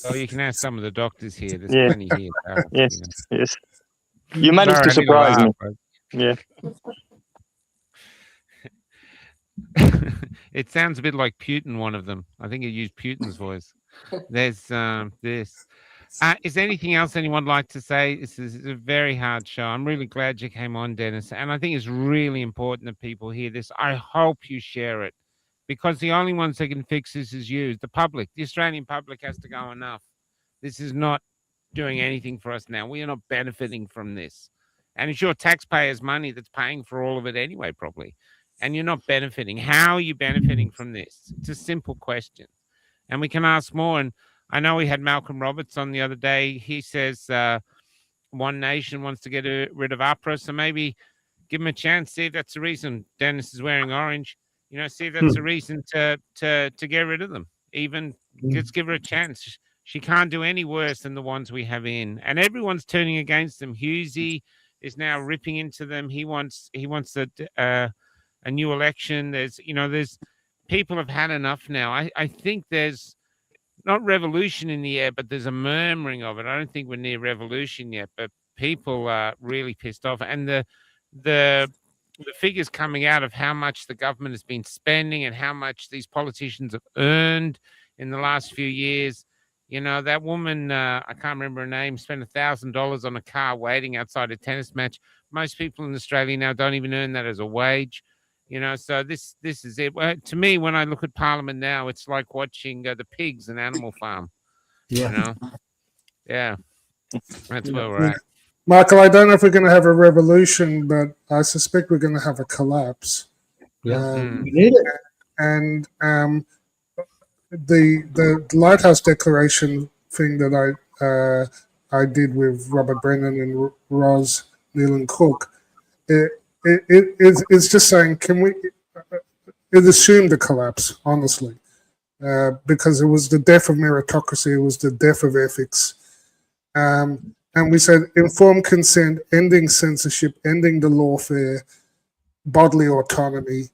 Oh, you can ask some of the doctors here. There's Yeah. plenty here. Yes, yes. You managed to surprise me. Yeah. It sounds a bit like Putin, one of them. I think you used Putin's voice. There's this. Is there anything else anyone would like to say? This is a very hard show. I'm really glad you came on, Dennis. And I think it's really important that people hear this. I hope you share it, because the only ones that can fix this is you, the public. The Australian public has to go, enough. This is not doing anything for us now. We are not benefiting from this. And it's your taxpayers' money that's paying for all of it anyway, probably. And you're not benefiting. How are you benefiting from this? It's a simple question. And we can ask more. And I know we had Malcolm Roberts on the other day. He says One Nation wants to get rid of APRA. So maybe give him a chance. See if that's the reason Dennis is wearing orange. You know, see if that's a reason to get rid of them. Even let's give her a chance. She can't do any worse than the ones we have in. And everyone's turning against them. Hughesy is now ripping into them. He wants a new election. There's people have had enough now. I think there's not revolution in the air, but there's a murmuring of it. I don't think we're near revolution yet, but people are really pissed off. And the figures coming out of how much the government has been spending and how much these politicians have earned in the last few years. You know, that woman, I can't remember her name, spent $1,000 on a car waiting outside a tennis match. Most people in Australia now don't even earn that as a wage. You know, so this is it. To me, when I look at Parliament now, it's like watching the pigs in Animal Farm. Yeah. You know? Yeah. That's where we're at. Michael, I don't know if we're going to have a revolution, but I suspect we're going to have a collapse. Yeah. We need it. And the Lighthouse Declaration thing that I did with Robert Brennan and Ros, Neil and Cook, it's just saying, it assumed a collapse, honestly, because it was the death of meritocracy, it was the death of ethics. And we said informed consent, ending censorship, ending the lawfare, bodily autonomy.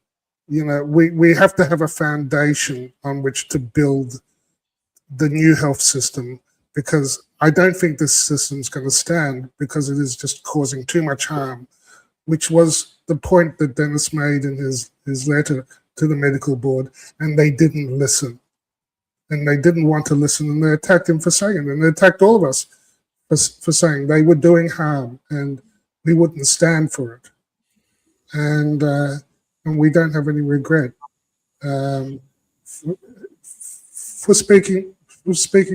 We have to have a foundation on which to build the new health system, because I don't think this system's going to stand, because it is just causing too much harm, which was the point that Dennis made in his letter to the medical board, and they didn't listen. And they didn't want to listen, and they attacked him for saying it, and they attacked all of us for saying they were doing harm, and we wouldn't stand for it. And we don't have any regret for speaking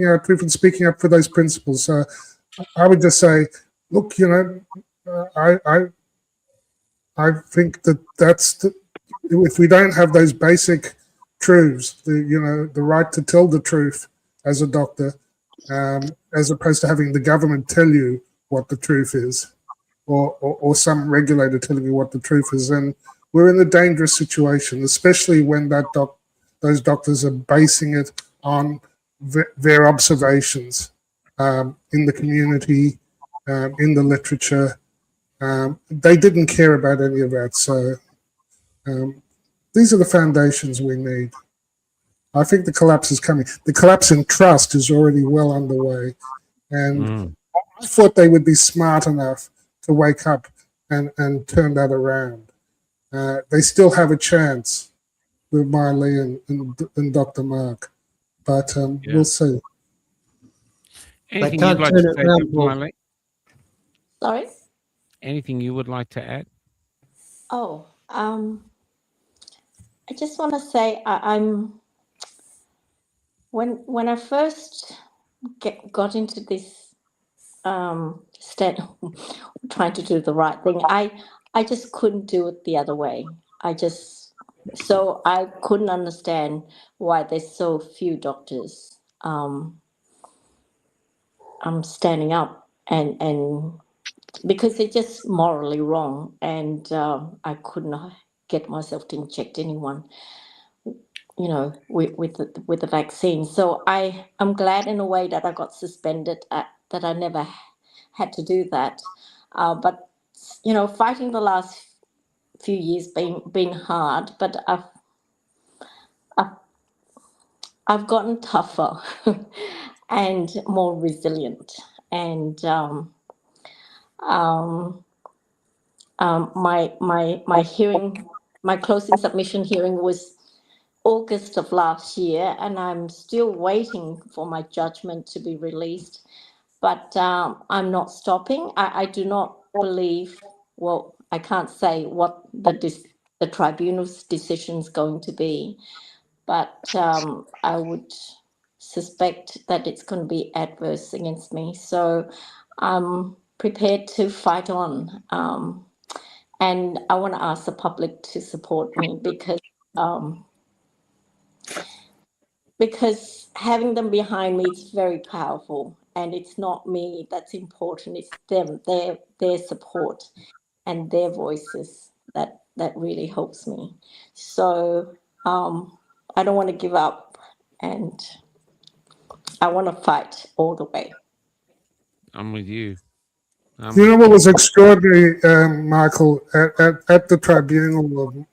our truth and speaking up for those principles. So I would just say, look, I think that's if we don't have those basic truths, the right to tell the truth as a doctor, as opposed to having the government tell you what the truth is, or some regulator telling you what the truth is, then we're in a dangerous situation, especially when those doctors are basing it on their observations in the community, in the literature. They didn't care about any of that. So these are the foundations we need. I think the collapse is coming. The collapse in trust is already well underway. And I thought they would be smart enough to wake up and turn that around. They still have a chance with Miley and Dr. Mark, but we'll see. Anything can't you'd like turn to it say, around, Paul. Miley? Sorry? Anything you would like to add? Oh, I just want to say I'm when I first got into this state, trying to do the right thing, I just couldn't do it the other way. So I couldn't understand why there's so few doctors standing up and because they're just morally wrong, and I couldn't get myself to inject anyone, with the vaccine. So I'm glad in a way that I got suspended, that I never had to do that. But fighting the last few years been hard, but I've gotten tougher and more resilient, and my hearing, my closing submission hearing was August of last year, and I'm still waiting for my judgment to be released. But I'm not stopping. I do not believe. Well, I can't say what the tribunal's decision is going to be, but I would suspect that it's going to be adverse against me. So I'm prepared to fight on. And I want to ask the public to support me, because having them behind me is very powerful, and it's not me that's important, it's them, their support and their voices that really helps me. So I don't want to give up, and I want to fight all the way. I'm with you. You know what was extraordinary, Michael, at the tribunal of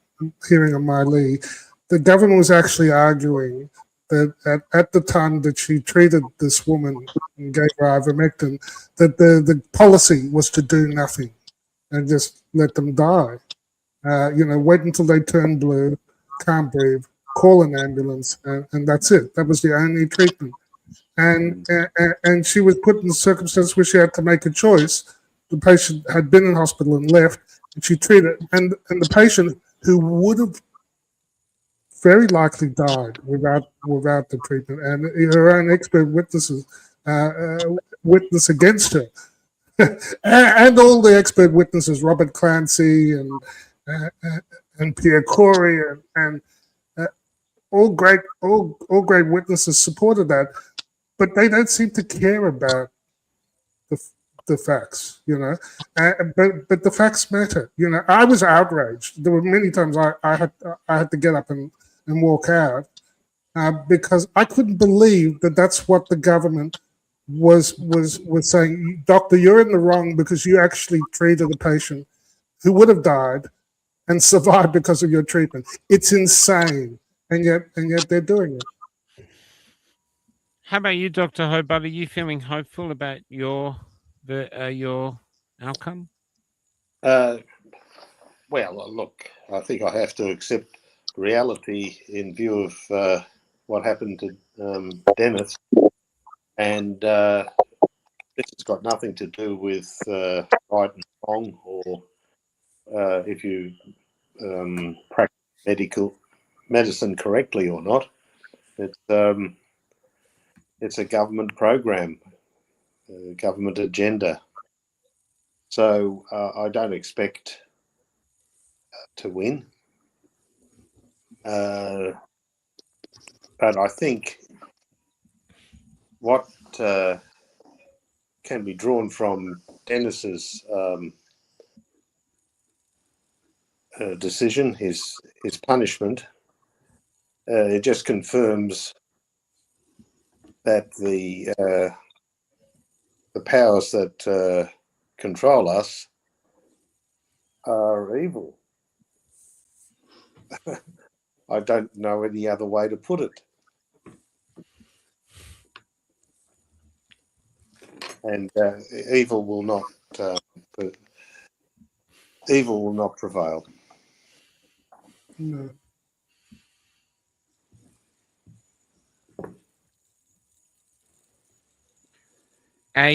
hearing of Miley, the government was actually arguing that at the time that she treated this woman and gave her ivermectin, that the policy was to do nothing and just let them die. Wait until they turn blue, can't breathe, call an ambulance, and that's it. That was the only treatment. And she was put in a circumstance where she had to make a choice. The patient had been in hospital and left, and she treated, and the patient who would have very likely died without the treatment, and her own expert witnesses witness against her, and all the expert witnesses, Robert Clancy and Pierre Corey and all great witnesses supported that, but they don't seem to care about the facts, but the facts matter. I was outraged. There were many times I had to get up and walk out because I couldn't believe that that's what the government was saying, "Doctor, you're in the wrong because you actually treated a patient who would have died and survived because of your treatment." It's insane, and yet they're doing it. How about you, Dr. Hobart? Are you feeling hopeful about your outcome? Well, look, I think I have to accept reality in view of what happened to Dennis, and this has got nothing to do with right and wrong, or if you practice medicine correctly or not. It's a government program, a government agenda. So I don't expect to win. But I think what can be drawn from Dennis's decision, his punishment, it just confirms that the powers that control us are evil. I don't know any other way to put it. And evil will not prevail. No. A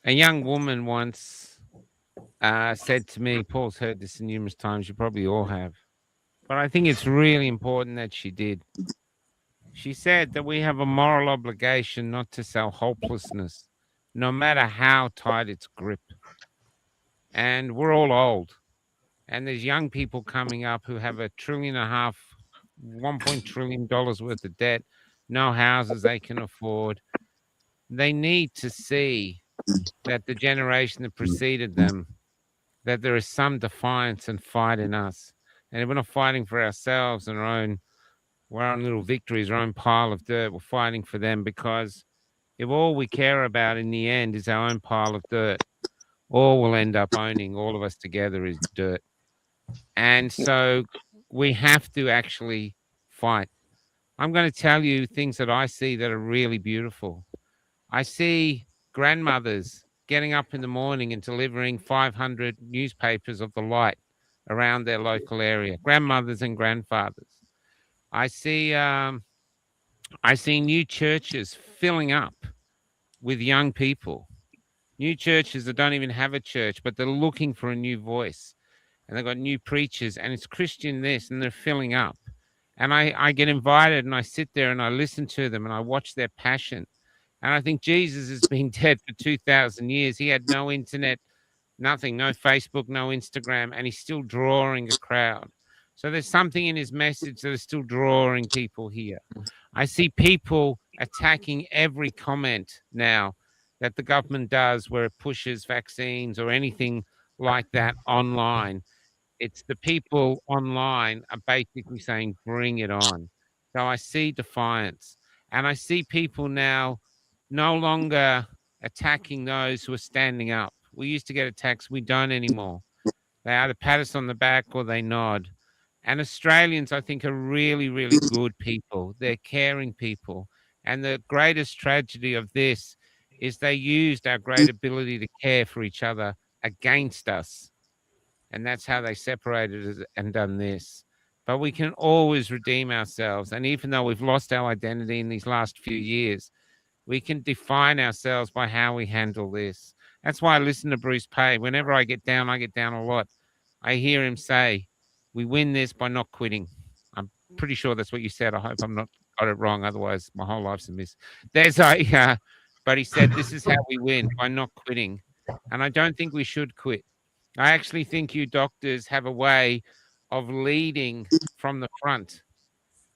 young woman once said to me, Paul's heard this numerous times, you probably all have, but I think it's really important that she did. She said that we have a moral obligation not to sell hopelessness, no matter how tight its grip. And we're all old. And there's young people coming up who have $1.5 trillion, $1 trillion worth of debt, no houses they can afford. They need to see that the generation that preceded them, that there is some defiance and fight in us. And if we're not fighting for ourselves and our own little victories, our own pile of dirt, we're fighting for them, because if all we care about in the end is our own pile of dirt, all we'll end up owning, all of us together, is dirt. And so we have to actually fight. I'm going to tell you things that I see that are really beautiful. I see grandmothers getting up in the morning and delivering 500 newspapers of the light around their local area, grandmothers and grandfathers. I see new churches filling up with young people, new churches that don't even have a church, but they're looking for a new voice, and they've got new preachers, and it's Christian this, and they're filling up. And I get invited, and I sit there and I listen to them and I watch their passion. And I think Jesus has been dead for 2,000 years. He had no internet, nothing, no Facebook, no Instagram, and he's still drawing a crowd. So there's something in his message that is still drawing people here. I see people attacking every comment now that the government does where it pushes vaccines or anything like that online. It's the people online are basically saying, bring it on. So I see defiance, and I see people now no longer attacking those who are standing up. We used to get attacks. We don't anymore. They either pat us on the back or they nod. And Australians, I think, are really, really good people. They're caring people. And the greatest tragedy of this is they used our great ability to care for each other against us. And that's how they separated us and done this. But we can always redeem ourselves. And even though we've lost our identity in these last few years, we can define ourselves by how we handle this. That's why I listen to Bruce Pay. Whenever I get down a lot. I hear him say, we win this by not quitting. I'm pretty sure that's what you said. I hope I'm not got it wrong. Otherwise, my whole life's a miss. But he said, this is how we win, by not quitting. And I don't think we should quit. I actually think you doctors have a way of leading from the front.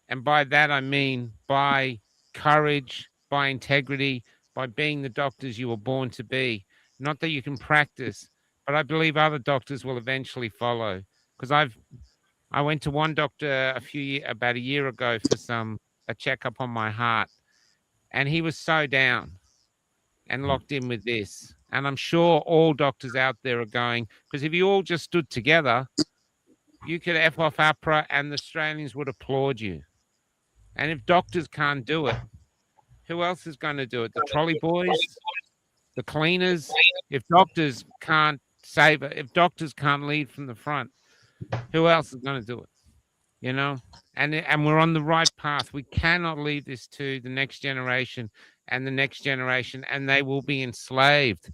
And by that, I mean by courage, by integrity, by being the doctors you were born to be. Not that you can practice, but I believe other doctors will eventually follow. Because I went to one doctor about a year ago for a checkup on my heart. And he was so down and locked in with this. And I'm sure all doctors out there are going, because if you all just stood together, you could F off APRA and the Australians would applaud you. And if doctors can't do it, who else is going to do it? The trolley boys, the cleaners. If doctors can't save it, if doctors can't lead from the front, who else is going to do it? You know, and we're on the right path. We cannot leave this to the next generation and the next generation, and they will be enslaved,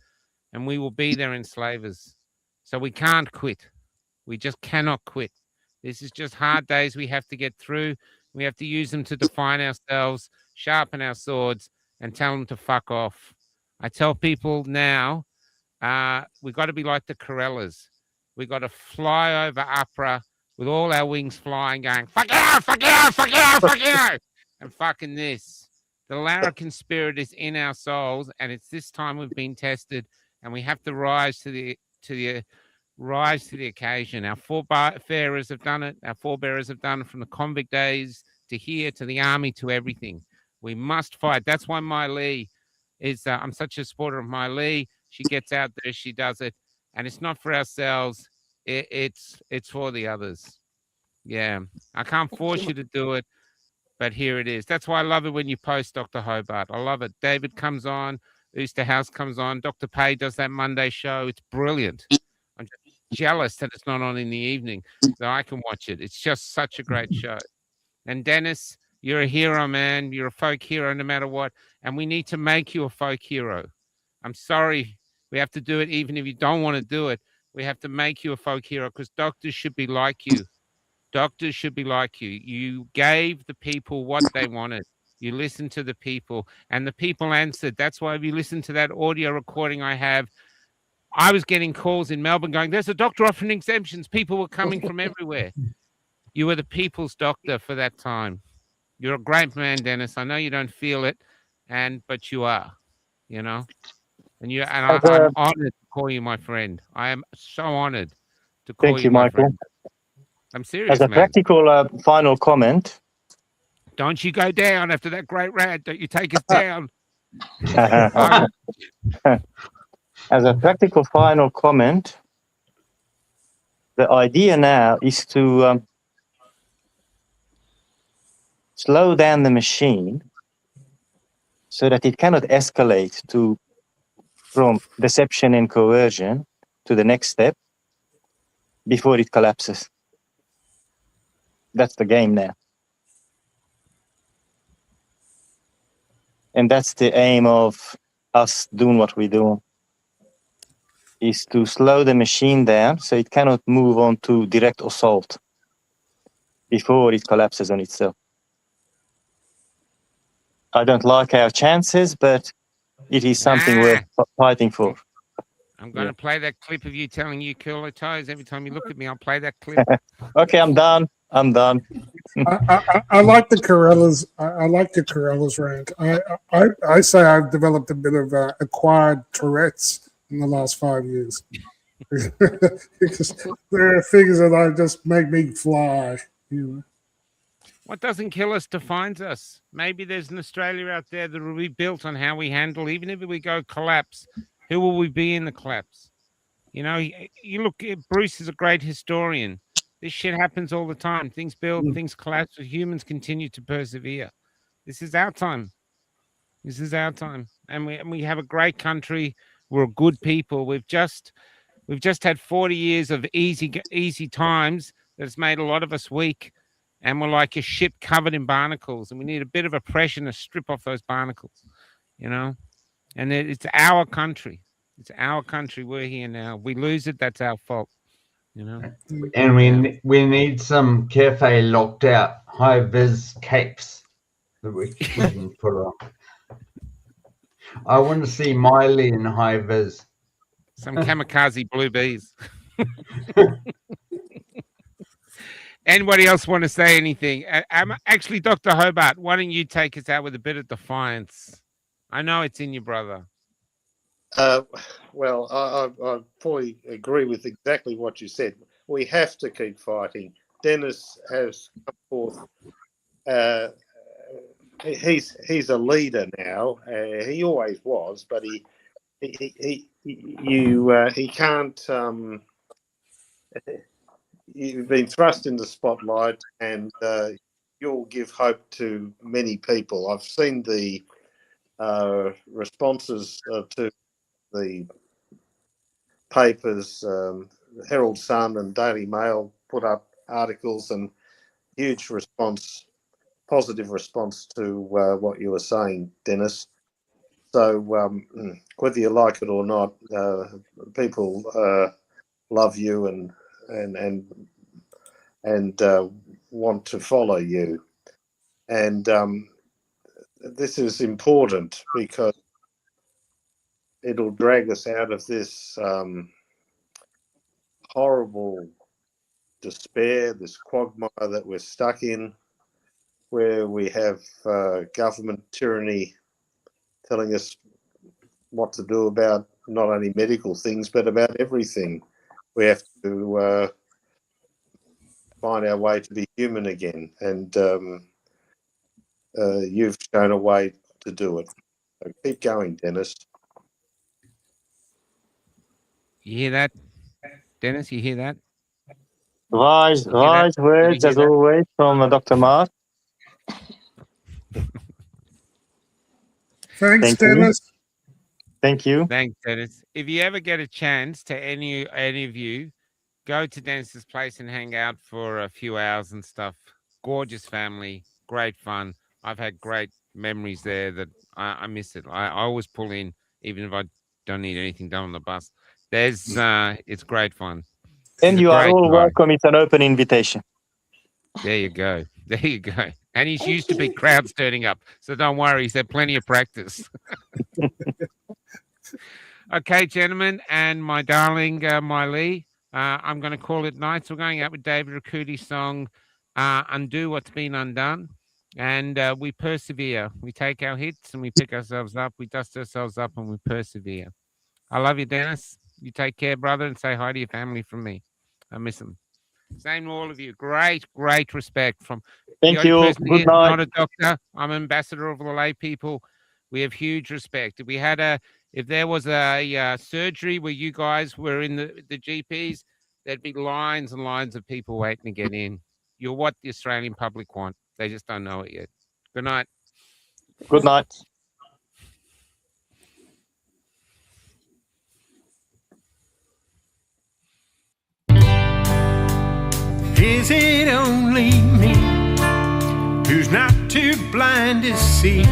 and we will be their enslavers. So we can't quit. We just cannot quit. This is just hard days we have to get through. We have to use them to define ourselves, sharpen our swords, and tell them to fuck off. I tell people now, we got to be like the Corellas. We got to fly over APRA with all our wings flying, going, fuck you, fuck you, fuck you, fuck you, and fucking this. The larrikin spirit is in our souls, and it's this time we've been tested, and we have to rise to the occasion. Our forebearers have done it. Our forebearers have done it from the convict days to here, to the army, to everything. We must fight. That's why Mai Lee is, I'm such a supporter of Mai Lee. She gets out there, she does it. And it's not for ourselves. It's for the others. Yeah. I can't force you to do it, but here it is. That's why I love it when you post, Dr. Hobart. I love it. David comes on, Oosterhouse comes on, Dr. Pay does that Monday show. It's brilliant. I'm just jealous that it's not on in the evening so I can watch it. It's just such a great show. And Dennis, you're a hero, man. You're a folk hero no matter what. And we need to make you a folk hero. I'm sorry. We have to do it even if you don't want to do it. We have to make you a folk hero because doctors should be like you. Doctors should be like you. You gave the people what they wanted. You listened to the people and the people answered. That's why if you listen to that audio recording I have, I was getting calls in Melbourne going, there's a doctor offering exemptions. People were coming from everywhere. You were the people's doctor for that time. You're a great man, Dennis. I know you don't feel it, but you are, you know. And I'm honored to call you my friend. I am so honored to call Thank you you, my Michael. friend. I'm serious, As a man. practical final comment, Don't you go down after that great rant. Don't you take us down. as a practical final comment, the idea now is to slow down the machine so that it cannot escalate from deception and coercion to the next step before it collapses. That's the game now. And that's the aim of us doing what we do, is to slow the machine down so it cannot move on to direct assault before it collapses on itself. I don't like our chances, but it is something worth fighting for. I'm going to play that clip of you telling you curl your toes every time you look at me. I'll play that clip. Okay, I'm done. I like the Corellas. I like the Corellas rank. I say I've developed a bit of acquired Tourette's in the last 5 years. Because there are things that just make me fly. You know? What doesn't kill us defines us. Maybe there's an Australia out there that will be built on how we handle, even if we go collapse, who will we be in the collapse? You know, you look, Bruce is a great historian. This shit happens all the time. Things build, things collapse, but humans continue to persevere. This is our time. This is our time. And we have a great country. We're good people. We've just had 40 years of easy times that's made a lot of us weak. And we're like a ship covered in barnacles. And we need a bit of oppression to strip off those barnacles, you know? And it's our country. It's our country. We're here now. If we lose it, that's our fault, you know? And we need some cafe locked out high vis capes that we can put on. I want to see Miley in high vis. Some kamikaze blue bees. Anybody else want to say anything? Actually, Dr. Hobart, why don't you take us out with a bit of defiance? I know it's in you, brother. Well, I fully agree with exactly what you said. We have to keep fighting. Dennis has come forth he's a leader now. He always was, but he can't. You've been thrust in the spotlight, and you'll give hope to many people. I've seen the responses to the papers. Herald Sun and Daily Mail put up articles, and huge response, positive response to what you were saying, Dennis. So whether you like it or not, people love you and want to follow you, and this is important because it'll drag us out of this horrible despair, this quagmire that we're stuck in, where we have government tyranny telling us what to do about not only medical things but about everything. We have to find our way to be human again, and you've shown a way to do it. So keep going, Dennis. You hear that, Dennis? You hear that? Wise You hear that? words as always from Dr. Mark. Thanks, Thank you. Dennis. Thank you. Thanks, Dennis. If you ever get a chance to any of you, go to Dennis's place and hang out for a few hours and stuff. Gorgeous family, great fun. I've had great memories there that I miss it. I always pull in, even if I don't need anything done on the bus. There's it's great fun. And He's a you are great all guy. welcome. It's an open invitation. There you go. There you go. And he's used to big crowds turning up. So don't worry. He's had plenty of practice. Okay, gentlemen, and my darling Miley, I'm going to call it nights. We're going out with David Rakuti's song, Undo What's Been Undone. And we persevere. We take our hits and we pick ourselves up. We dust ourselves up and we persevere. I love you, Dennis. You take care, brother, and say hi to your family from me. I miss them. Same to all of you. Great, great respect from Thank the only you. person Good here, night. not a doctor. I'm ambassador of the lay people. We have huge respect. If there was a surgery where you guys were in the GPs, there'd be lines and lines of people waiting to get in. You're what the Australian public want. They just don't know it yet. Good night. Good night. Is it only me who's not too blind to see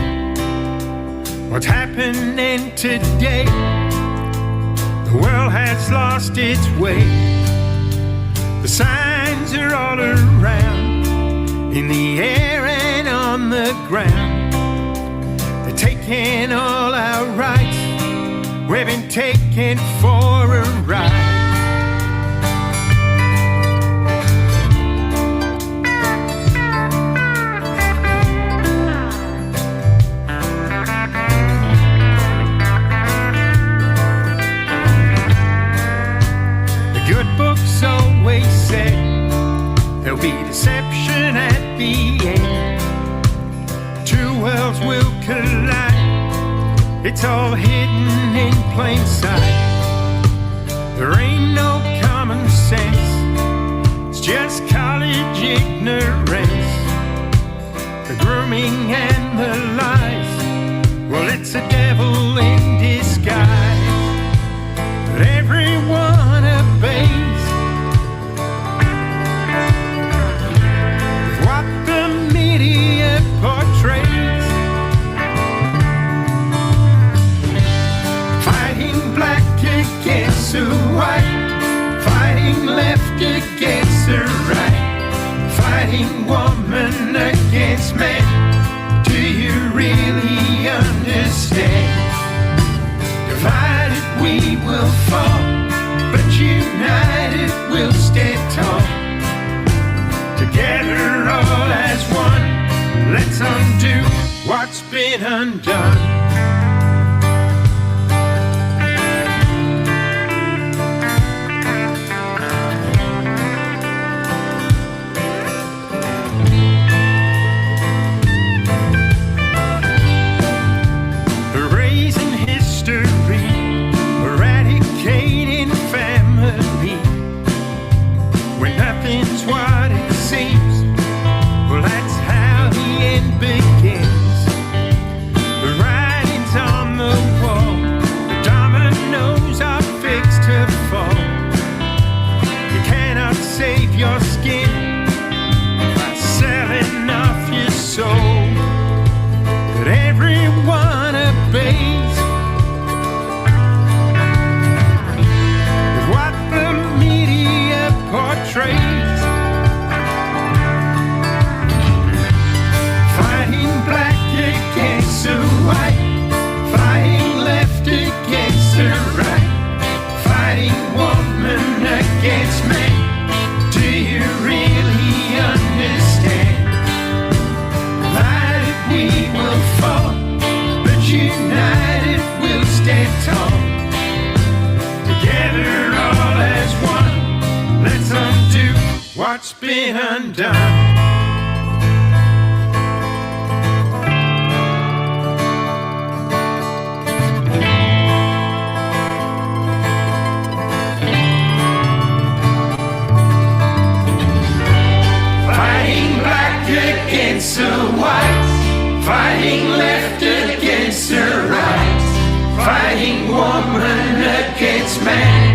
what's happening today? The world has lost its way. The signs are all around, in the air and on the ground. They're taking all our rights. We've been taken for a ride. Always said there'll be deception at the end. Two worlds will collide. It's all hidden in plain sight. There ain't no common sense. It's just college ignorance. The grooming and the lies. Well, it's a devil in disguise. But everyone obeys portrays. Fighting black against the white, fighting left against the right, fighting woman against man. Do you really understand? Divided we will fall, but united we'll stand tall. Together all as one. Let's undo what's been undone. Together all as one, let's undo what's been undone. Fighting black against the whites, fighting left against the right, fighting woman against man.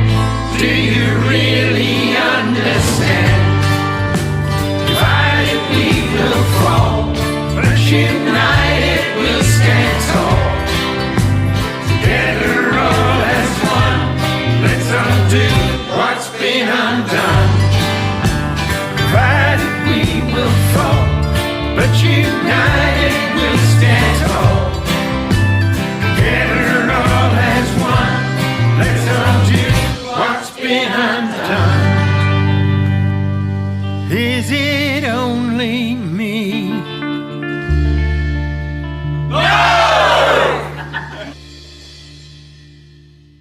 Do you really understand? Divided we will fall, but united we'll stand tall. Together all as one, let's undo what's been undone. Divided we will fall, but united we'll stand tall. Together all as one, let's undo what's been undone. Is it only